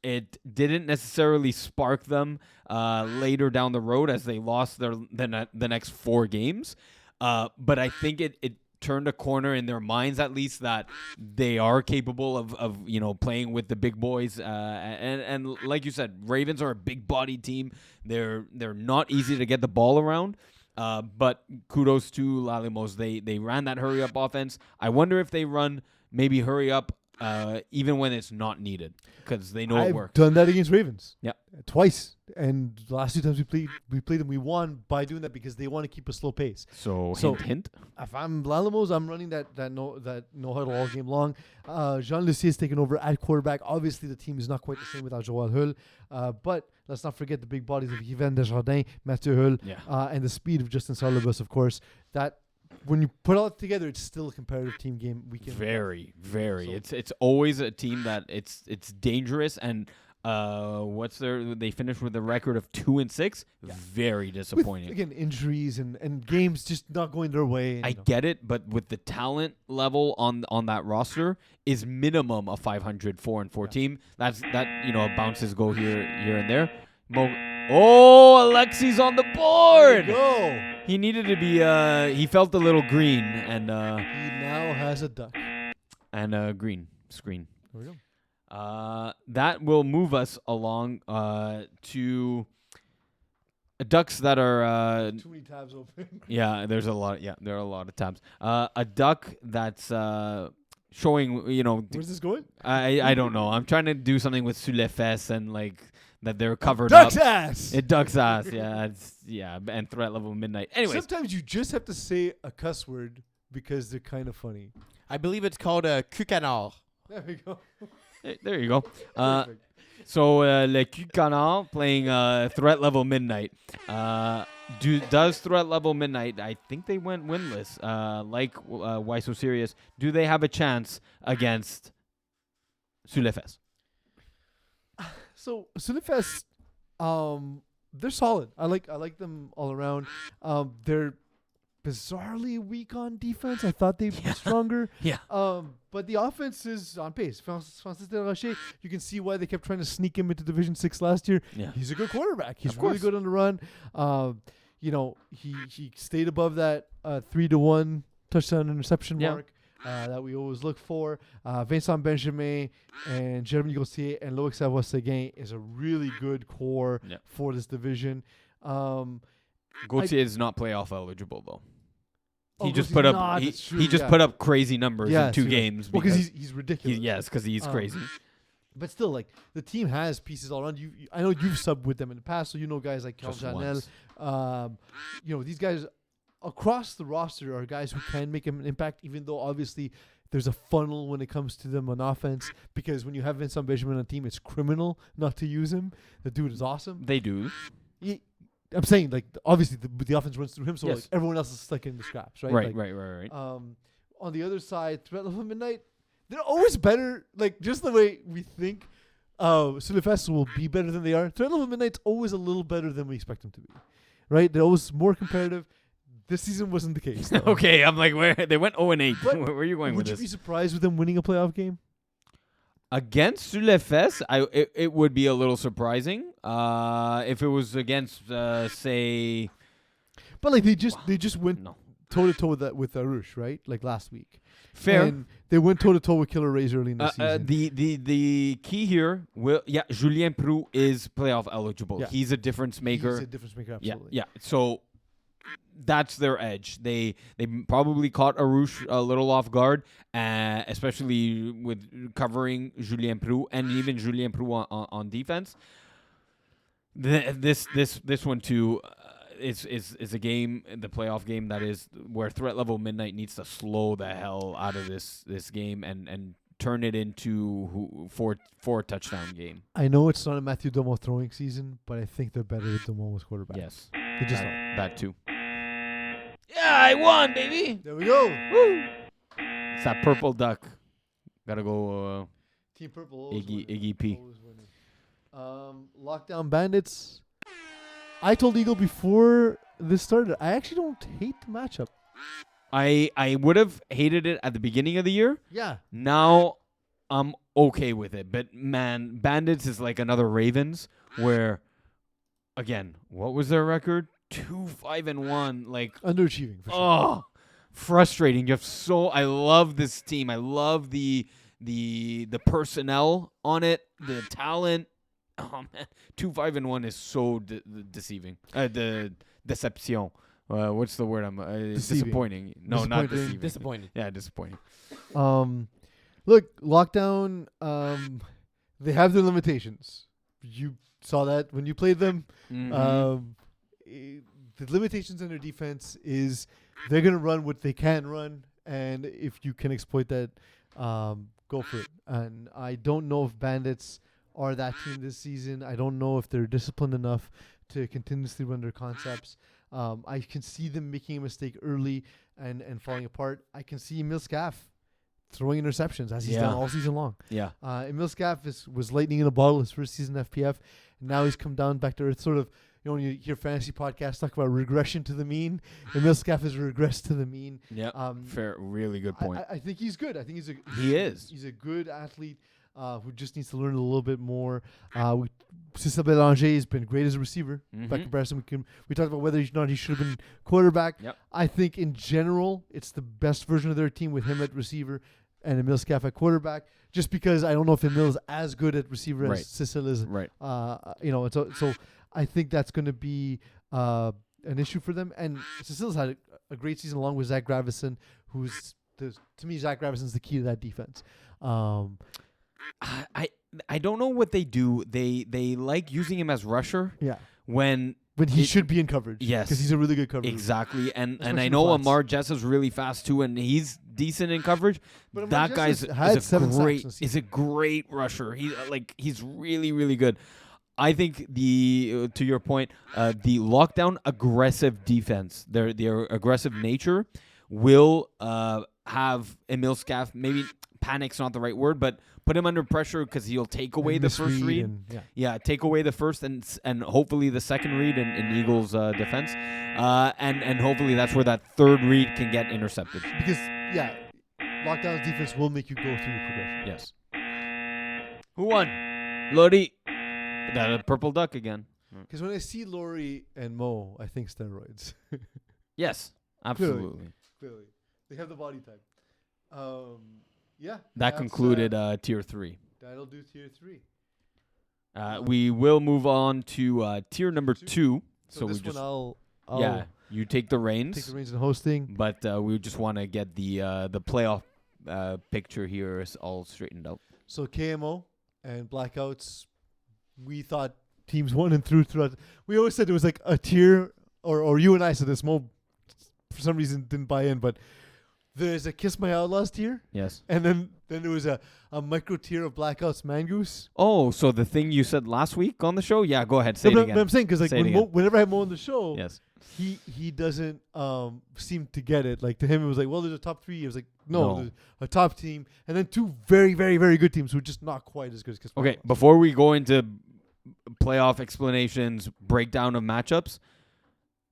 It didn't necessarily spark them later down the road as they lost the next 4 games. But I think it turned a corner in their minds, at least, that they are capable of playing with the big boys. And like you said, Ravens are a big body team. They're not easy to get the ball around. But kudos to Lalimos. They ran that hurry up offense. I wonder if they run maybe hurry up even when it's not needed, because they know it works. I've done that against Ravens. Yeah, twice, and the last 2 times we played them, we won by doing that because they want to keep a slow pace. So hint. If I'm Lalimo's, I'm running that no huddle all game long. Jean Lucier is taking over at quarterback. Obviously, the team is not quite the same without Joël Hull, but let's not forget the big bodies of Yvan Desjardins, Mathieu Hull, and the speed of Justin Salibus, of course. That. When you put all together, it's still a competitive team game. Very, very. So it's always a team that it's dangerous, and They finished with a record of 2-6. Yeah. Very disappointing. With, again, injuries and games just not going their way. I get it, but with the talent level on that roster is minimum a 500 4-4 team. That bounces go here and there. Alexi's on the board. Go. He needed to be. He felt a little green, and he now has a duck and a green screen. There we go. That will move us along to ducks that are too many tabs open. Yeah, there are a lot of tabs. A duck that's showing. Where's this going? I don't know. I'm trying to do something with sur les fesses and like that they're covered duck's up. Ass. It duck's ass. Yeah, and threat level midnight. Anyways, sometimes you just have to say a cuss word because they're kind of funny. I believe it's called a cucanard. There we go. There you go. So Le Cul Canard playing Threat Level Midnight. Does Threat Level Midnight? I think they went winless. Why So Serious? Do they have a chance against Sur les fesses? So Sur les fesses, they're solid. I like them all around. They're bizarrely weak on defense. I thought they'd be stronger. Yeah. But the offense is on pace. Francis Del Rocher, you can see why they kept trying to sneak him into Division 6 last year. Yeah. He's a good quarterback. He's really good on the run. He stayed above that 3-1 touchdown interception mark that we always look for. Vincent Benjamin and Jeremy Gauthier and Loic Savoie-Seguin is a really good core for this division. Gauthier is not playoff eligible though. He just put up crazy numbers in 2 games. Because he's ridiculous. Because he's crazy. But still, like the team has pieces all around. I know you've subbed with them in the past, so you know guys like Carl Janel. These guys across the roster are guys who can make an impact. Even though obviously there's a funnel when it comes to them on offense, because when you have Vincent Benjamin on a team, it's criminal not to use him. The dude is awesome. They do. I'm saying, like, obviously the offense runs through him, so like everyone else is stuck in the scraps, right? Right. On the other side, Threat Level Midnight, they're always better. Like, just the way we think Sur les fesses will be better than they are. Threat Level Midnight's always a little better than we expect them to be, right? They're always more competitive. This season wasn't the case. Okay, I'm like, where they went 0-8. Where are you going with this? Would you be surprised with them winning a playoff game? Against Sur les fesses, it would be a little surprising. If it was against, say, but like they just went toe to toe with Arush, right? Like last week. Fair. And they went toe to toe with Killer Rays early in the season. The key here Julien Proulx is playoff eligible. Yeah. He's a difference maker. He's a difference maker, absolutely. Yeah. So that's their edge. They probably caught Arush a little off guard, especially with covering Julien Proulx and even Julien Proulx on defense. This one too is a game, the playoff game, that is where Threat Level Midnight needs to slow the hell out of this game and turn it into four touchdown game. I know it's not a Matthew Domo throwing season, but I think they're better with Domo as quarterback. Yes, they just that too. Yeah, I won, baby. There we go. Woo! It's that purple duck. Gotta go. Team Purple. Iggy P. Lockdown Bandits. I told Eagle before this started, I actually don't hate the matchup. I would have hated it at the beginning of the year. Yeah. Now I'm okay with it. But man, Bandits is like another Ravens where, again, what was their record? 2-5-1. Like underachieving. For sure. Oh, frustrating. I love this team. I love the personnel on it, the talent. Oh man, 2-5-1 is so deceiving. The deception. What's the word? Disappointing. No, not deceiving. Disappointing. Yeah, disappointing. Look, Lockdown. They have their limitations. You saw that when you played them. Mm-hmm. The limitations in their defense is they're gonna run what they can run, and if you can exploit that, go for it. And I don't know if Bandits are that team this season. I don't know if they're disciplined enough to continuously run their concepts. I can see them making a mistake early and falling apart. I can see Emil Scaff throwing interceptions as he's done all season long. Yeah. Emil Scaff was lightning in a bottle his first season FPF, and now he's come down back to earth. Sort of, when you hear fantasy podcasts talk about regression to the mean, Emil Scaff has regressed to the mean. Yeah. Fair, really good point. I think he's good. I think he's a good athlete who just needs to learn a little bit more. Cecil Bélanger has been great as a receiver. By comparison, we talked about whether or not he should have been quarterback. Yep. I think in general, it's the best version of their team with him at receiver and Emil Scaff at quarterback. Just because I don't know if Emil is as good at receiver as Cecil is. Right. So I think that's going to be an issue for them. And Cecil's had a great season along with Zach Gravison, to me, Zach Gravison's the key to that defense. I don't know what they do. They like using him as rusher. Yeah. When he should be in coverage. Yes. Because he's a really good coverage. Exactly. And I know Amar Jess is really fast too, and he's decent in coverage. But that guy's is a great rusher. He's really, really good. I think to your point, the lockdown aggressive defense, their aggressive nature will have Emil Scaff, maybe panic's not the right word, but put him under pressure because he'll take away the first read. Take away the first and hopefully the second read in Eagles' defense. And hopefully that's where that third read can get intercepted. Because, lockdown's defense will make you go through the progression. Yes. Who won? Lodi. That purple duck again. Because when I see Laurie and Mo, I think steroids. Yes, absolutely. Clearly. They have the body type. That concluded Tier 3. That'll do Tier 3. We will move on to Tier number 2. So this one you take the reins. Take the reins in hosting. But we just want to get the playoff picture here all straightened out. So KMO and Blackouts, we thought teams won and throughout. We always said it was like a tier, or you and I said this. Mo, for some reason, didn't buy in, but there's a Kiss My Outlaws tier. Yes. And then there was a micro tier of Blackouts Mangoose. Oh, so the thing you said last week on the show? Yeah, go ahead. Say it again. But I'm saying, because whenever I have Mo on the show, yes, he doesn't seem to get it. Like, to him, it was like, well, there's a top 3. It was like, no. There's a top team. And then 2 very, very, very good teams who are just not quite as good as Kiss My Outlaws. Before we go into playoff explanations, breakdown of matchups,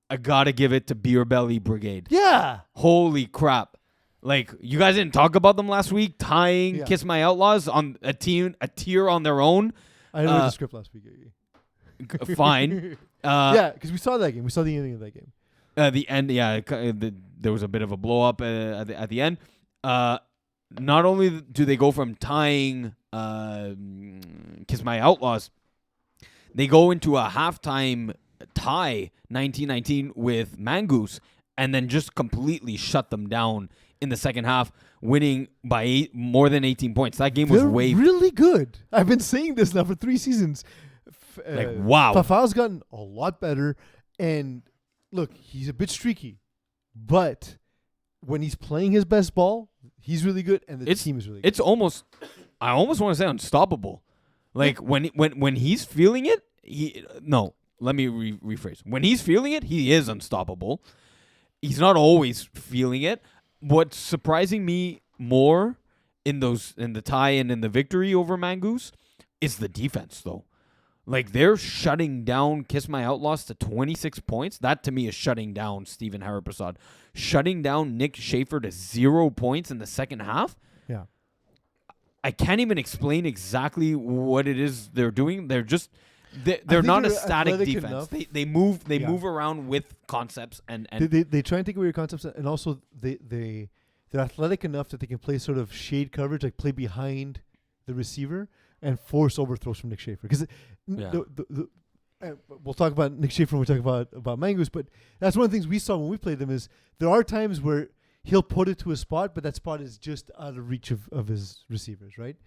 I got to give it to Beer Belly Brigade. Yeah. Holy crap. Like, you guys didn't talk about them last week, tying Kiss My Outlaws on a tier on their own. I didn't read the script last week. Fine. Because we saw that game. We saw the ending of that game. The end, there was a bit of a blow up at the end. Not only do they go from tying Kiss My Outlaws, they go into a halftime tie 19-19 with Mangoose and then just completely shut them down in the second half, winning by more than 18 points. That game was really good. I've been saying this now for 3 seasons. Wow. Fafao's gotten a lot better. And look, he's a bit streaky. But when he's playing his best ball, he's really good, and the team is really good. It's almost, I almost want to say unstoppable. Like, when he's feeling it, let me rephrase. When he's feeling it, he is unstoppable. He's not always feeling it. What's surprising me more in the tie and in the victory over Mangoose is the defense, though. Like, they're shutting down Kiss My Outlaws to 26 points. That, to me, is shutting down Stephen Haraprasad. Shutting down Nick Schaefer to 0 points in the second half. Yeah. I can't even explain exactly what it is they're doing. They're just... They're not a static defense. They move around with concepts and they try and take away your concepts, and also they're athletic enough that they can play sort of shade coverage, like play behind the receiver and force overthrows from Nick Schaefer. Because we'll talk about Nick Schaefer when we talk about Mangoose, but that's one of the things we saw when we played them is there are times where he'll put it to a spot, but that spot is just out of reach of his receivers, right?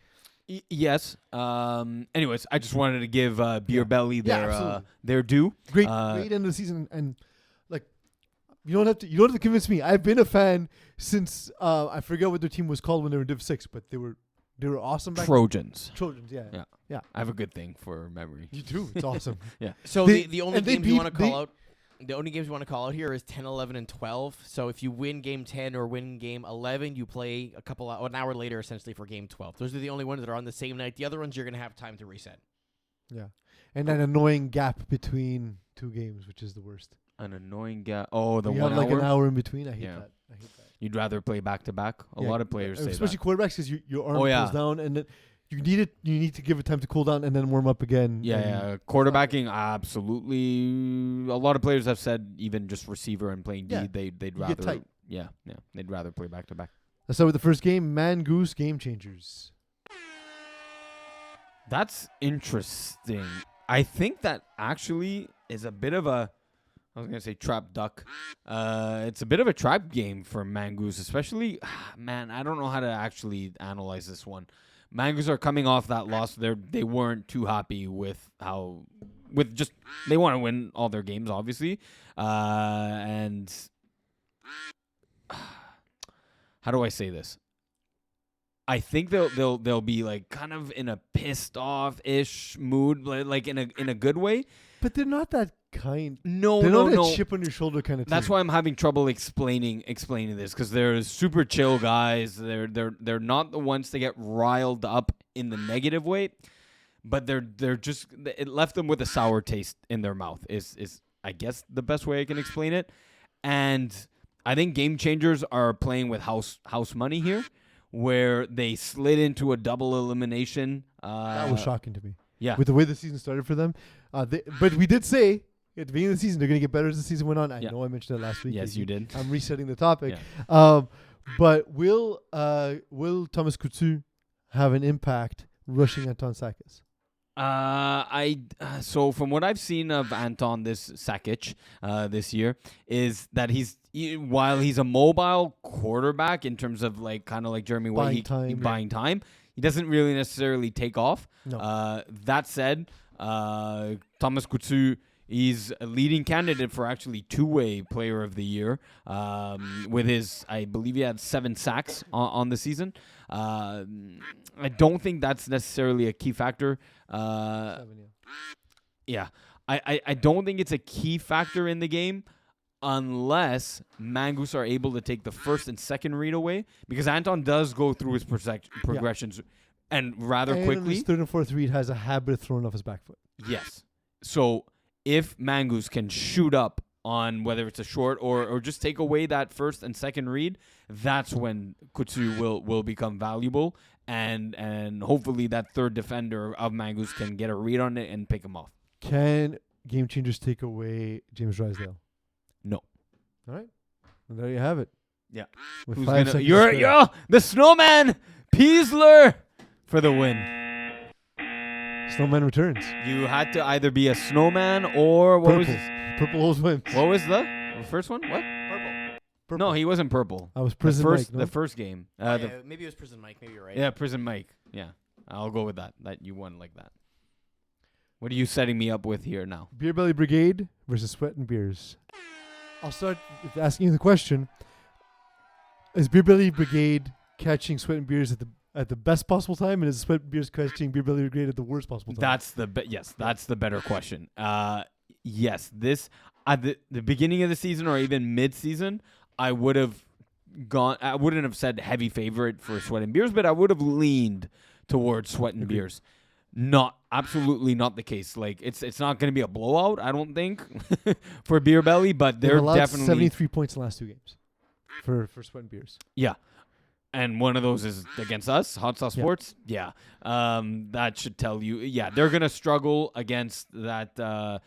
Yes. Anyways, I just wanted to give Beer Belly their due. Great end of the season, and like you don't have to convince me. I've been a fan since I forget what their team was called when they were in Div 6, but they were awesome back Trojans. then. Trojans, yeah. I have a good thing for memory. You do. It's awesome. Yeah. So the only games you want to call out. The only games we want to call out here is 10, 11, and 12. So if you win game 10 or win game 11, you play an hour later, essentially, for game 12. Those are the only ones that are on the same night. The other ones, you're going to have time to reset. Yeah. And an annoying gap between two games, which is the worst. An annoying gap. Oh, the you 1 have hour? Like an hour in between. I hate that. You'd rather play back-to-back? A lot of players say especially quarterbacks, because your arm cools down, and then you need to give it time to cool down and then warm up again. Yeah. Quarterbacking, absolutely. A lot of players have said even just receiver and playing D, they'd rather. Get tight. Yeah, they'd rather play back-to-back. Let's start with the first game, Man-Goose Game Changers. That's interesting. I think that actually is a bit of a, I was going to say trap duck. It's a bit of a trap game for Man-Goose, especially, man, I don't know how to actually analyze this one. Man-Goose are coming off that loss. They weren't too happy with they want to win all their games, obviously. And how do I say this? I think they'll be like kind of in a pissed off ish mood, like in a good way. But they're not that kind. No, they're no, not no. a chip on your shoulder kind of. That's why I'm having trouble explaining this, because they're super chill guys. They're not the ones to get riled up in the negative way, but they're just, it left them with a sour taste in their mouth. Is I guess the best way I can explain it. And I think Game Changers are playing with house money here, where they slid into a double elimination. That was shocking to me. Yeah. With the way the season started for them. But we did say at the beginning of the season they're going to get better as the season went on. I know I mentioned that last week. Yes, you did. I'm resetting the topic. Yeah. But will Thomas Coutu have an impact rushing Anton Sakis? So from what I've seen of Anton Sakic this year, is that while he's a mobile quarterback in terms of like kind of like Jeremy White, buying time, he doesn't really necessarily take off. No. That said, Thomas Coutu is a leading candidate for actually two-way player of the year with his, I believe he had 7 sacks on the season. I don't think that's necessarily a key factor. 7, yeah. I don't think it's a key factor in the game unless Man-Goose are able to take the first and second read away, because Anton does go through his progressions and rather quickly. His third and fourth read has a habit of throwing off his back foot. Yes. So if Man-Goose can shoot up on whether it's a short or just take away that first and second read, that's when Coutu will become valuable, and hopefully that third defender of Man-Goose can get a read on it and pick him off. Can Game Changers take away James Drysdale? No. All right. Well, there you have it. Yeah. With Who's 5 seconds you're the snowman Peasler for the win. Snowman returns. You had to either be a snowman or what was this? Purple always wins. What was the first one? What? Purple. No, he wasn't purple. I was Prison Mike. No? The first game. Maybe it was Prison Mike. Maybe you're right. Yeah, Prison Mike. Yeah, I'll go with that. That you won like that. What are you setting me up with here now? Beer Belly Brigade versus Sweat and Beers. I'll start with asking you the question: is Beer Belly Brigade catching Sweat and Beers at the best possible time, and is Sweat and Beers catching Beer Belly Brigade at the worst possible time? That's the better question. Yes, this at the beginning of the season or even mid-season, I wouldn't have said heavy favorite for Sweat and Beers, but I would have leaned towards Sweat and Beers. Absolutely not the case. Like it's not going to be a blowout, I don't think, for Beer Belly, but they're definitely 73 points in the last 2 games for Sweat and Beers. Yeah. And one of those is against us, Hot Sauce Sports. Yeah. That should tell you. Yeah, they're going to struggle against that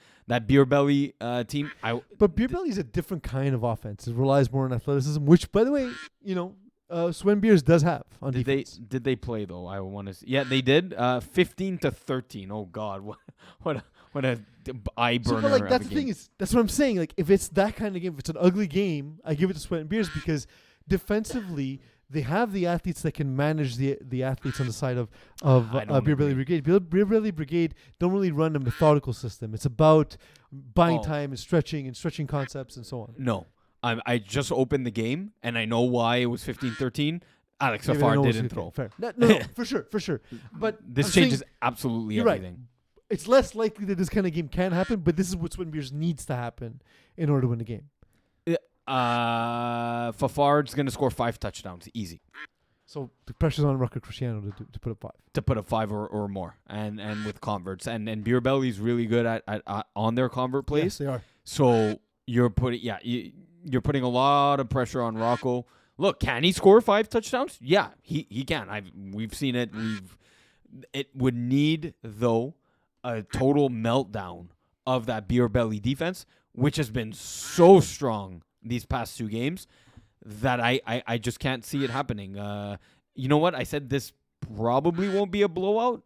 Beer Belly team. But Beer Belly is a different kind of offense. It relies more on athleticism, which, by the way, Sweat and Beers does have on defense. Did they play, though? I want to see. Yeah, they did. 15-13. Oh, God. What a eye burner. So, but that's the thing that's what I'm saying. Like, if it's that kind of game, if it's an ugly game, I give it to Sweat and Beers because defensively – they have the athletes that can manage the athletes on the side of Beer Belly Brigade. Beer Belly Brigade don't really run a methodical system. It's about buying time and stretching concepts and so on. No. I just opened the game, and I know why it was 15-13. Alex Safar didn't throw. Fair. No, for sure. But this changes absolutely everything. Right. it's less likely that this kind of game can happen, but this is what Swin Beers needs to happen in order to win the game. Fafard's going to score 5 touchdowns. Easy. So the pressure's on Rucker Cristiano to put up 5. To put up 5 or more. And with converts. And Beer Belly's really good at on their convert plays. Yes, they are. So you're putting a lot of pressure on Rocco. Look, can he score 5 touchdowns? Yeah, he can. We've seen it. It would need, though, a total meltdown of that Beer Belly defense, which has been so strong these past 2 games that I just can't see it happening. You know what? I said this probably won't be a blowout.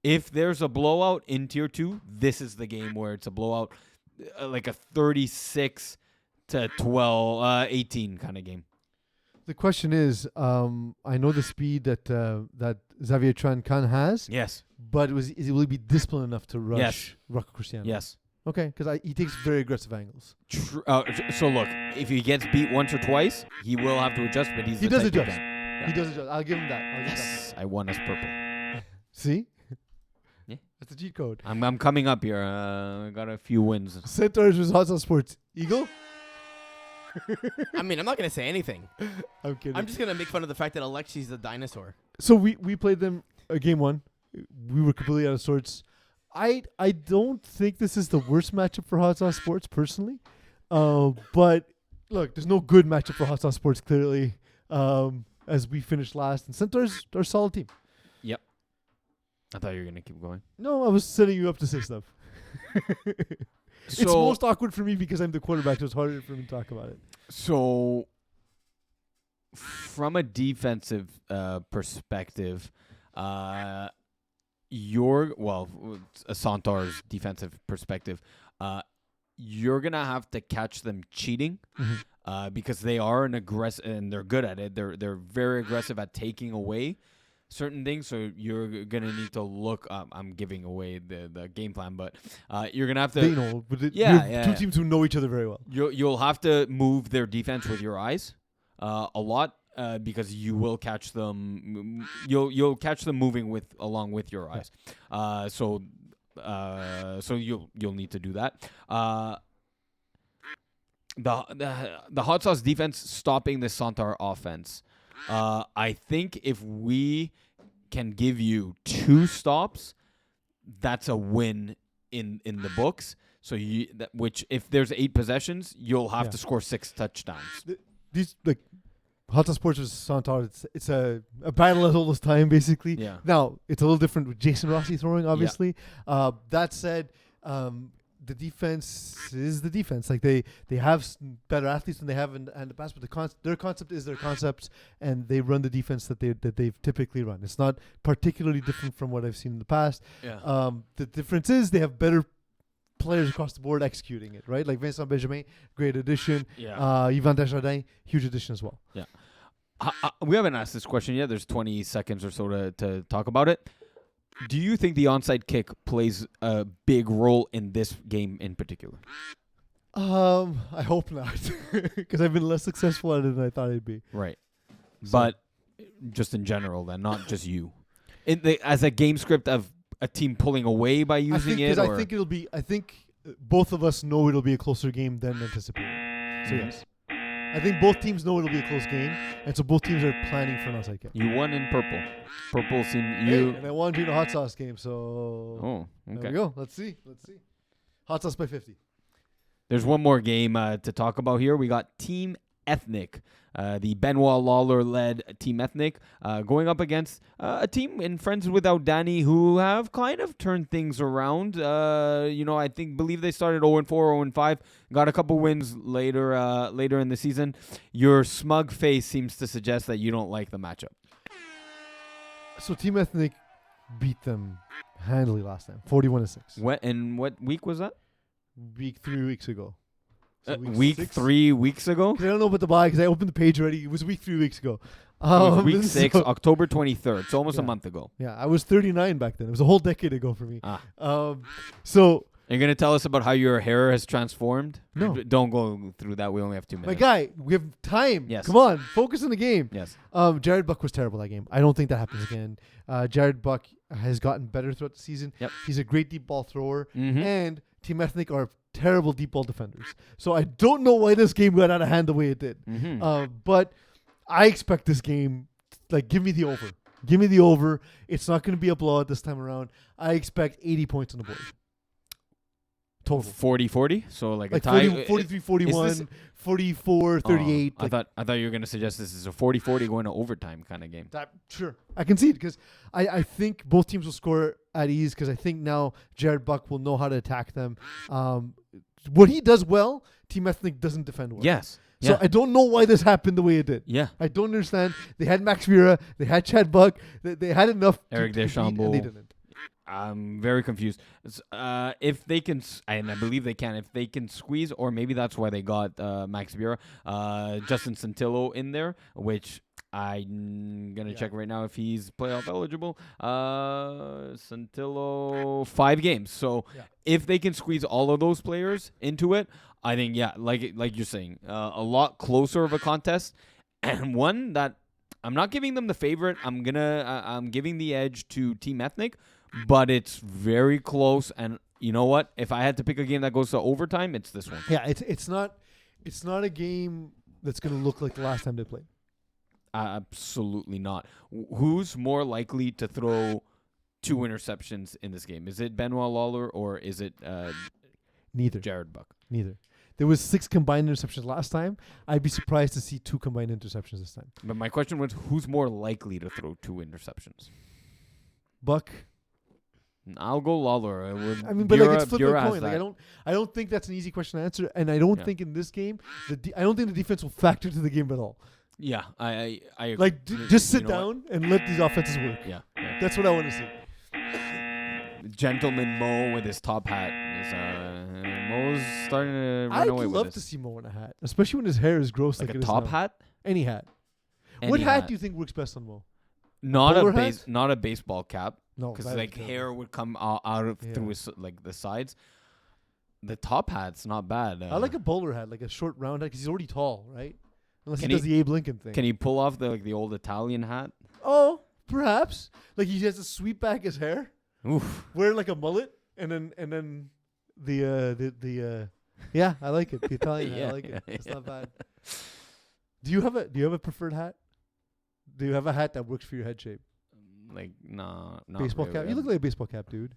If there's a blowout in Tier 2, this is the game where it's a blowout, like a 36 to 12, 18 kind of game. The question is, I know the speed that Xavier Tran has. Yes. But will he be disciplined enough to rush Rocco Cristiano? Yes. Okay, because he takes very aggressive angles. So look, if he gets beat once or twice, he will have to adjust. But he does adjust. Yeah. He does adjust. I'll give him that. Yes, I won as purple. See? Yeah, that's the cheat code. I'm coming up here. I got a few wins. Centaurs versus Hot Sauce Sports. Eagle? I mean, I'm not going to say anything. I'm kidding. I'm just going to make fun of the fact that Alexi's the dinosaur. So we played them game 1. We were completely out of sorts. I don't think this is the worst matchup for Hot Sauce Sports personally. But look, there's no good matchup for Hot Sauce Sports clearly. As we finished last, and Centaurs are a solid team. Yep. I thought you were gonna keep going. No, I was setting you up to say stuff. It's most awkward for me because I'm the quarterback, so it's harder for me to talk about it. So, from a defensive perspective, a Centaur's defensive perspective, you're gonna have to catch them cheating, because they are an aggressive and they're good at it. They're very aggressive at taking away certain things. So you're gonna need to look. I'm giving away the game plan, but you're gonna have to. They know, but two teams who know each other very well. You'll have to move their defense with your eyes, a lot. Because you will catch them, you'll catch them moving along with your eyes. So you'll need to do that. The Hot Sauce defense stopping the Centaur offense. I think if we can give you 2 stops, that's a win in the books. So which if there's 8 possessions, you'll have to score 6 touchdowns. These Hot Sauce Sports versus Centaur, it's a battle at all this time, basically. Yeah. Now, it's a little different with Jason Rossi throwing, obviously. Yeah. That said, the defense is the defense. Like, they have better athletes than they have in the past, but their concept is their concepts, and they run the defense that they've typically run. It's not particularly different from what I've seen in the past. Yeah. The difference is they have better players across the board executing it, right? Like Vincent Benjamin, great addition. Yeah. Yvan Desjardins, huge addition as well. Yeah. We haven't asked this question yet. There's 20 seconds or so to talk about it. Do you think the onside kick plays a big role in this game in particular? I hope not, because I've been less successful at it than I thought I'd be. Right. So, but just in general, then, not just you. As a game script of a team pulling away by using it? I think both of us know it'll be a closer game than anticipated. So yes. I think both teams know it'll be a close game, and so both teams are planning for an onside kick. You won in purple. Purple seemed and I won during the hot sauce game, so okay. There we go. Let's see. Hot sauce by 50. There's one more game to talk about here. We got Team Ethnic, the Benoit Lawler-led Team Ethnic, going up against a team in Friends Without Danny who have kind of turned things around. I believe they started 0-4, 0-5, got a couple wins later in the season. Your smug face seems to suggest that you don't like the matchup. So Team Ethnic beat them handily last time, 41-6. What week was that? 3 weeks ago. So week 3 weeks ago? I don't know about the bye because I opened the page already. It was week 3 weeks ago. Week 6, October 23rd. It's almost a month ago. Yeah, I was 39 back then. It was a whole decade ago for me. So Are you going to tell us about how your hair has transformed? No. Don't go through that. We only have 2 minutes. My guy, we have time. Yes. Come on, focus on the game. Yes. Jared Buck was terrible that game. I don't think that happens again. Jared Buck has gotten better throughout the season. Yep. He's a great deep ball thrower. Mm-hmm. And Team Ethnic are terrible deep ball defenders. So I don't know why this game got out of hand the way it did. Mm-hmm. But I expect this game, give me the over. Give me the over. It's not going to be a blowout this time around. I expect 80 points on the board. Total. 40-40? So like a 40, tie? 43-41, 44-38. I thought you were going to suggest this is a 40-40 going to overtime kind of game. Sure. I can see it because I think both teams will score at ease because I think now Jared Buck will know how to attack them. What he does well, Team Ethnic doesn't defend well. Yes. So Yeah. I don't know why this happened the way it did. Yeah. I don't understand. They had Max Vera. They had Chad Buck. They had enough Eric to beat, and they Deschambault. didn't. I'm very confused. If they can, and I believe they can, if they can squeeze, or maybe that's why they got Max Vera, Justin Santillo in there, which I'm going to check right now if he's playoff eligible. Santillo, 5 games. So if they can squeeze all of those players into it, I think, like you're saying, a lot closer of a contest, and one that I'm not giving them the favorite. I'm giving the edge to Team Ethnic, but it's very close. And you know what? If I had to pick a game that goes to overtime, it's this one. Yeah, it's not a game that's going to look like the last time they played. Absolutely not. Who's more likely to throw 2 interceptions in this game? Is it Benoit Lawler or is it Neither. Jared Buck? Neither. There was 6 combined interceptions last time. I'd be surprised to see 2 combined interceptions this time. But my question was, who's more likely to throw 2 interceptions? Buck. I'll go Lawler. I mean, but it's flip a coin. I don't think that's an easy question to answer, and I don't think in this game, I don't think the defense will factor to the game at all. Yeah, I agree. Just sit down and let these offenses work. Yeah. That's what I want to see. Gentleman Mo with his top hat. Mo's starting to run away with this. I'd love to see Mo in a hat, especially when his hair is gross. Like it a is top now. hat? Any hat. What hat do you think works best on Mo? Not a baseball cap. No, because hair would come out through his, the sides. The top hat's not bad. I like a bowler hat, like a short round hat, because he's already tall, right? Unless he does the Abe Lincoln thing. Can he pull off the old Italian hat? Oh, perhaps. Like he has to sweep back his hair. Oof. Wear like a mullet, and then the yeah, I like it. The Italian hat, I like it. It's not bad. Do you have a preferred hat? Do you have a hat that works for your head shape? Not baseball really. cap. You look like a baseball cap, dude.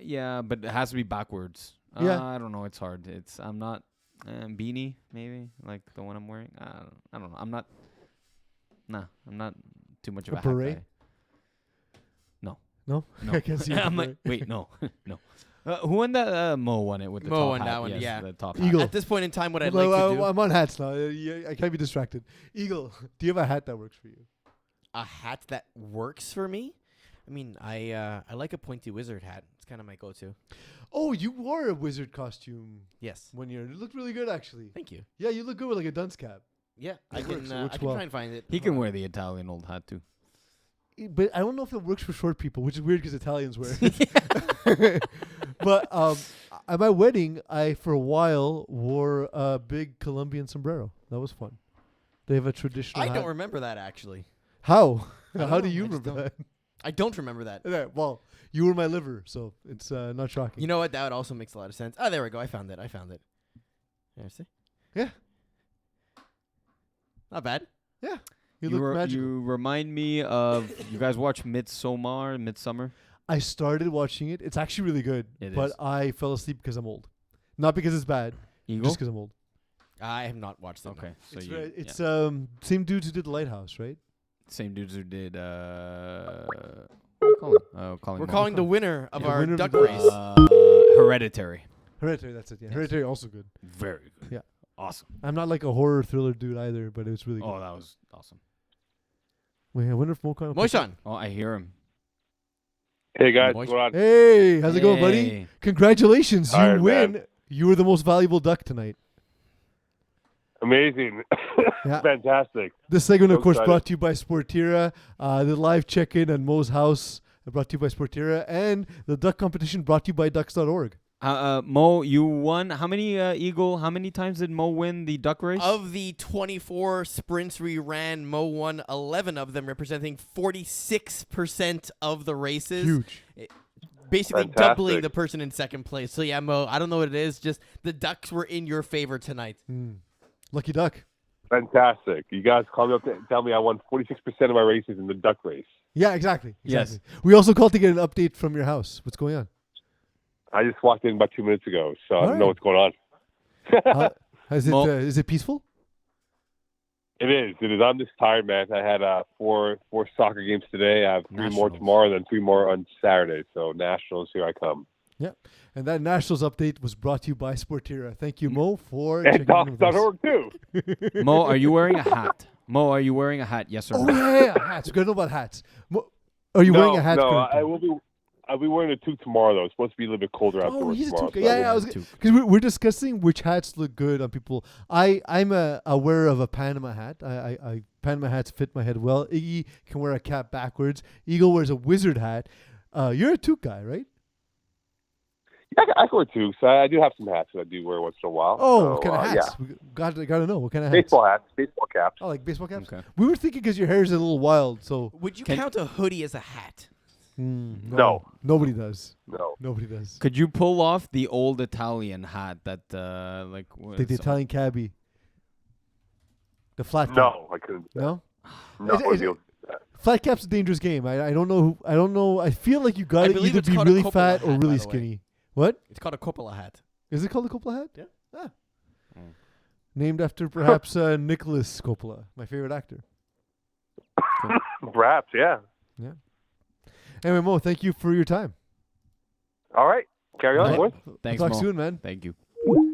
Yeah, but it has to be backwards. Yeah. I don't know. It's hard. I'm not beanie maybe like the one I'm wearing. I don't know. I'm not too much of a beret? hat guy. No. I can't see. I'm like, wait, no. Who won that? Mo won it with the Mo top won hat. that one, Yes, yeah. the top Eagle. hat. At this point in time, what I'd like to do... I'm on hats now. I can't be distracted. Eagle, do you have a hat that works for you? A hat that works for me? I mean, I like a pointy wizard hat. It's kind of my go-to. Oh, you wore a wizard costume. Yes. 1 year. It looked really good, actually. Thank you. Yeah, you look good with like a dunce cap. Yeah, I It can works. It works I can well. try and find it. He can wear the Italian old hat too. But I don't know if it works for short people, which is weird because Italians wear it. But at my wedding, I for a while wore a big Colombian sombrero. That was fun. They have a traditional. I hat. don't remember that actually. How? I How don't do know. you I just remember that? I don't remember that. Yeah, well, you were my liver, so it's not shocking. You know what? That also makes a lot of sense. Oh, there we go. I found it. There, see? Yeah. Not bad. Yeah. You look magical. You remind me of you guys watch Midsummer? I started watching it. It's actually really good. But I fell asleep because I'm old. Not because it's bad. Eagle? Just because I'm old. I have not watched it. Okay. So It's same dudes who did The Lighthouse, right? Same dudes who did what are you calling? We're calling the winner of our winner of duck the race. Hereditary. Hereditary, that's it. Yeah. Yes. Hereditary also good. Very good. Yeah. Awesome. I'm not like a horror thriller dude either, but it was really good. Oh, that was awesome. Wait, I wonder if Mokan... Moishan. Oh, I hear him. Hey guys, Moist- what's going on? Hey, how's it going, buddy? Hey. Congratulations, All you right, win. man. You were the most valuable duck tonight. Amazing. Yeah. Fantastic. This segment, of So course, excited. brought to you by Sportira. The live check-in at Mo's house brought to you by Sportira. And the duck competition brought to you by ducks.org. Mo, you won. How many Eagle? How many times did Mo win the duck race? Of the 24 sprints we ran, Mo won 11 of them, representing 46% of the races. Huge. Basically Fantastic. doubling the person in second place. So yeah, Mo, I don't know what it is. Just the ducks were in your favor tonight. Lucky duck. Fantastic. You guys called me up to tell me I won 46% of my races in the duck race. Yeah, exactly. Yes. We also called to get an update from your house. What's going on? I just walked in about 2 minutes ago, so I don't know right. what's going on. Is it peaceful? It is. I'm just tired, man. I had four soccer games today. I have 3 more tomorrow, and then 3 more on Saturday. So Nationals, here I come. Yeah. And that Nationals update was brought to you by Sportera. Thank you, Mo, for And checking in with us. Docs.org, too. Mo, are you wearing a hat? Mo, are you wearing a hat? Yes or Oh, no? yeah. Hats. We're going to know about hats. Are you wearing a hat? No, currently? I'll be wearing a toque tomorrow, though. It's supposed to be a little bit colder Oh, outdoors he's a tomorrow. toque. Yeah, I was because we're discussing which hats look good on people. I'm a wearer of a Panama hat. I Panama hats fit my head well. Iggy can wear a cap backwards. Eagle wears a wizard hat. You're a toque guy, right? Yeah, I can wear toques. I do have some hats that I do wear once in a while. Oh, so, what kind of hats? Yeah. We got to know what kind of hats. Baseball hats, baseball caps. Oh, like baseball caps. Okay. We were thinking because your hair is a little wild, so Would you count a hoodie as a hat? No. Nobody does. No. Nobody does. Could you pull off the old Italian hat that Like the Italian cabbie. The flat cap. No, I couldn't. No? No, I wouldn't be able to do that. Flat cap's a dangerous game. I don't know. I don't know. I feel like you got to believe either it's be called a really Coppola fat hat, or by really the way. skinny. What? It's called a Coppola hat. Is it called a Coppola hat? Yeah. Ah. Named after perhaps Nicholas Coppola, my favorite actor. Perhaps, yeah. Yeah. Anyway, Mo, thank you for your time. All right. Carry on, boys. Thanks, we'll talk Mo. soon, man. Thank you. All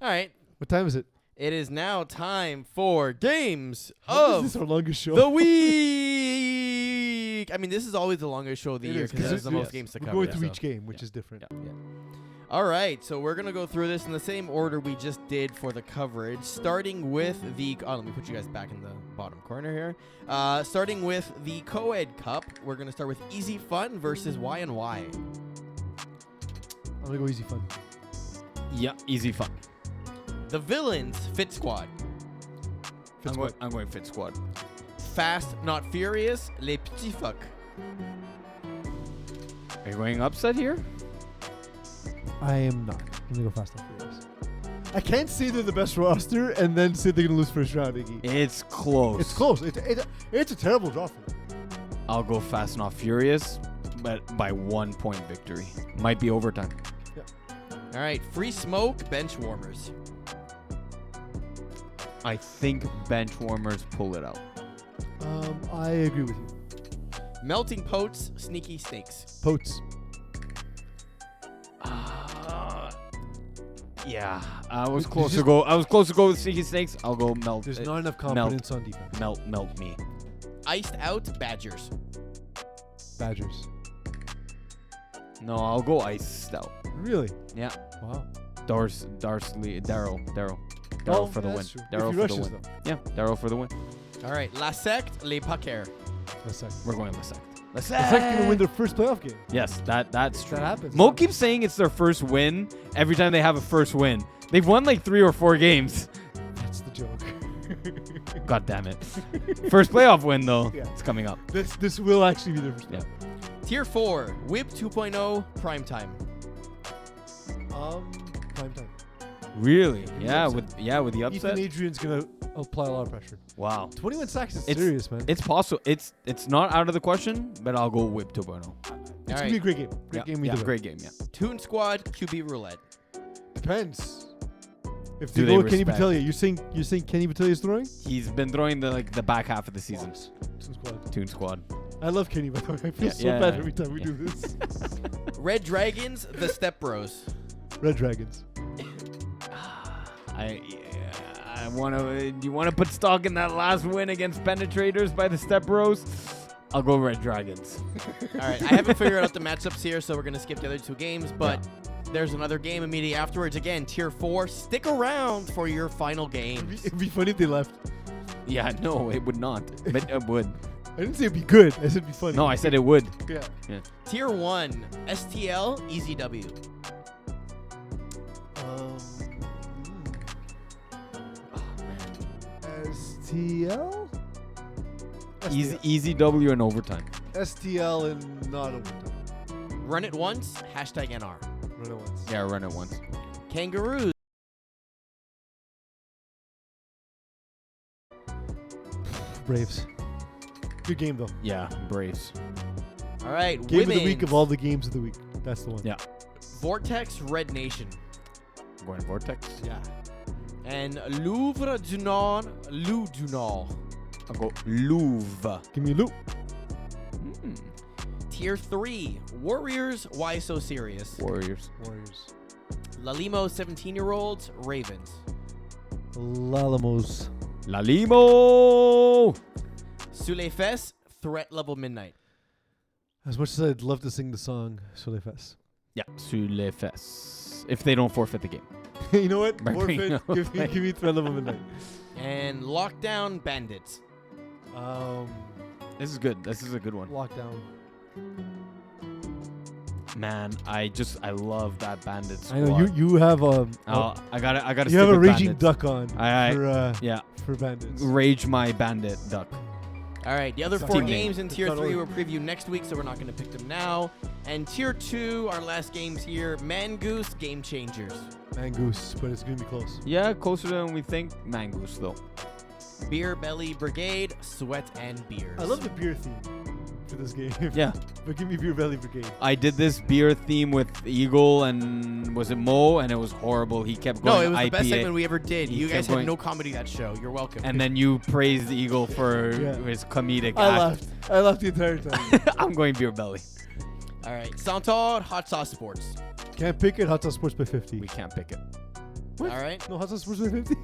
right. What time is it? It is now time for Games How is this of our longest show? the Week. I mean, this is always the longest show of the It year is, because there's the yes. most games to We're cover. going through so. each game, which is different. Yeah. All right, so we're going to go through this in the same order we just did for the coverage, starting with the... Oh, let me put you guys back in the bottom corner here. Starting with the Co-Ed Cup, we're going to start with Easy Fun versus Y&Y. I'm going to go easy fun. Yeah, easy fun. The Villains Fit Squad. I'm going Fit Squad. Fast Not Furious, Les Petits Fuck. Are you going upset here? I am not. I'm going to go Fast and Furious. I can't say they're the best roster and then say they're going to lose first round, Iggy. It's close. It's close. It's a terrible draw for them. I'll go Fast Not Furious, but by 1 point victory. Might be overtime. All right, Free Smoke, Bench Warmers. I think bench warmers pull it out. I agree with you. Melting Pots, Sneaky Snakes. Potes. Yeah, I was close to go. I was close to go with Sneaky Snakes. I'll go melt. There's not enough confidence on defense. Melt me. Iced Out, Badgers. Badgers. No, I'll go iced out. Really? Yeah. Wow. Daryl Oh, for the win. that's true. Daryl If he for the rushes, win. though. Yeah, Daryl for the win. All right, La Secte, Les Paquers. That's it. We're going Lesect. The second going to win their first playoff game. Yes, that's true. That happens. Mo keeps saying it's their first win every time they have a first win. They've won like 3 or 4 games. That's the joke. God damn it. First playoff win though. Yeah. It's coming up. This will actually be their first. Yeah. Tier 4, Whip 2.0, Primetime. Prime time. Really? Yeah, upset. with the upset. Ethan Adrian's gonna apply a lot of pressure. Wow. 21 sacks is It's- serious, man. It's possible. It's not out of the question, but I'll go Whip 2.0. It's gonna be a great game. Yeah, Great game. yeah, either way. great game. Yeah. Toon Squad, QB Roulette. Depends. If Do they they go with Kenny respect? Battaglia, you're saying Kenny Battaglia throwing? He's been throwing the back half of the season. Toon Squad. Toon Squad. I love Kenny Battaglia. I feel Yeah, so yeah, bad yeah. every time we Yeah. do this. Red Dragons, The Step Bros. Red Dragons. I want to. Do you want to put stock in that last win against Penetrators by the Step Bros? I'll go Red Dragons. All right, I haven't figured out the matchups here, so we're going to skip the other 2 games, but there's another game immediately afterwards. Again, Tier 4. Stick around for your final games. It'd be funny if they left. Yeah, no, it would not. But it would. I didn't say it'd be good. I said it'd be funny. No, I said it would. Yeah. Tier 1, STL, EZW. STL? Easy W and overtime. STL and not overtime. Run it once, #NR. Run it once. Yeah, run it once. Kangaroos. Braves. Good game, though. Yeah, Braves. All right, Game women's. of the week of all the games of the week. That's the one. Yeah. Vortex, Red Nation. I'm going Vortex. Yeah. And Louvre du Nord, Lou du Nord. I'll go Louvre. Give me a loop. Tier 3, Warriors, Why So Serious? Warriors. Lalimo, 17-year-olds, Ravens. Lalamos. Lalimo! Sulefes, Threat Level Midnight. As much as I'd love to sing the song Solefes. Yeah, sur les fesses. If they don't forfeit the game. You know what? By bringing Forfeit. Give me Thread Level Midnight. And Lockdown, Bandits. This is good. This is a good one. Lockdown. Man, I love that Bandit squad. I know you have I gotta. You have a raging Bandits. duck on. Yeah. For Bandits. Rage my bandit duck. All right, the other Team 4 name. games in Tier 3 .org. we'll preview next week, so we're not going to pick them now. And Tier 2, our last games here, Mangoose, Game Changers. Mangoose, but it's gonna be close. Yeah, closer than we think. Mangoose though. Beer Belly Brigade, Sweat and Beers. I love the beer theme for this game. Yeah. But give me Beer Belly Brigade. I did this beer theme with Eagle and was it Mo, and it was horrible. He kept going. No, it was IPA. the best segment we ever did. He You guys kept had going- no comedy that show. You're welcome. And then you praised Eagle for Yeah. his comedic I act. left the entire time. I'm going beer belly. All right, Santor, Hot Sauce Sports. Can't pick it. Hot Sauce Sports by 50. We can't pick it. All right, No, Hot Sauce Sports by 50.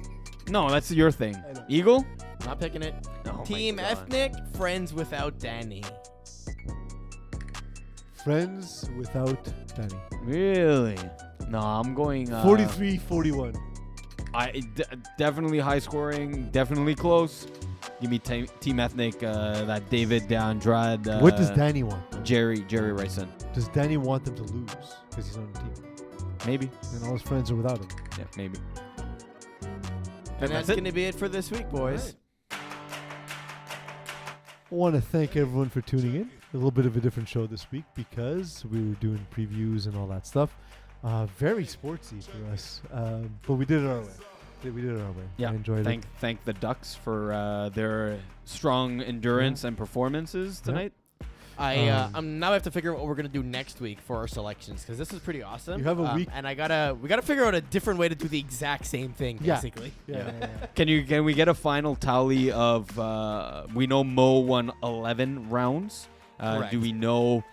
No, that's your thing. I know. Eagle? not picking it. Oh my Team God. Ethnic, Friends Without Danny. Friends without Danny. Really? No, I'm going 43-41. Definitely high scoring, definitely close. Give me Team Ethnic, that David Andrade. What does Danny want? Jerry Ryson. Does Danny want them to lose because he's on the team? Maybe. And all his friends are without him. Yeah, maybe. And that's going to be it for this week, boys. I want to thank everyone for tuning in. A little bit of a different show this week because we were doing previews and all that stuff. Very sportsy for us, but we did it our way. We did it our way. Yeah, I enjoyed it. Thank the Ducks for their strong endurance and performances tonight. I now have to figure out what we're gonna do next week for our selections because this is pretty awesome. You have a week, and we gotta figure out a different way to do the exact same thing, basically. Yeah. Can we get a final tally of? We know Mo won 11 rounds. Correct. Do we know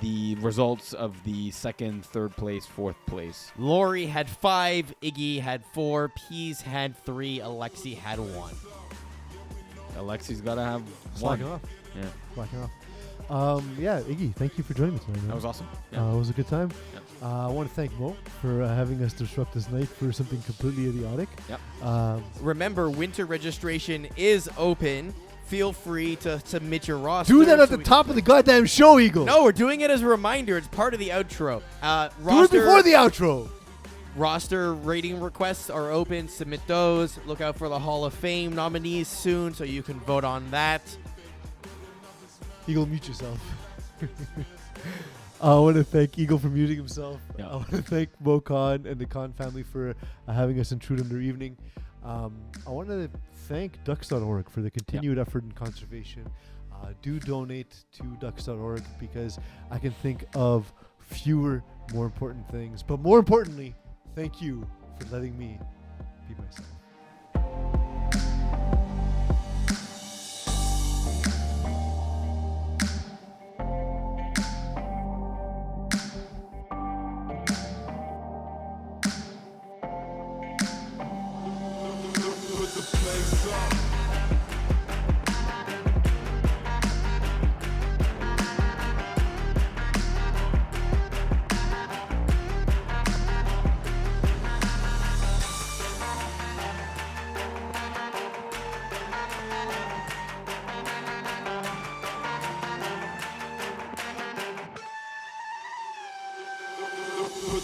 the results of the second, third place, fourth place? Lori had 5, Iggy had 4, Pease had 3, Alexi had 1. Alexi's got to have Slacking one. off. Yeah, Slacking off. Yeah, Iggy, thank you for joining me tonight. Man. that was awesome. Yeah. It was a good time. Yeah. I want to thank Mo for having us disrupt this night for something completely idiotic. Yep. Remember, winter registration is open. Feel free to submit your roster. Do that at the top of the goddamn show, Eagle. No, we're doing it as a reminder. It's part of the outro. Do it before the outro. Roster rating requests are open. Submit those. Look out for the Hall of Fame nominees soon so you can vote on that. Eagle, mute yourself. I want to thank Eagle for muting himself. Yeah. I want to thank Mo Khan and the Khan family for having us intrude on their evening. I want to thank ducks.org for the continued effort in conservation. Do donate to ducks.org because I can think of fewer, more important things. But more importantly, thank you for letting me be myself.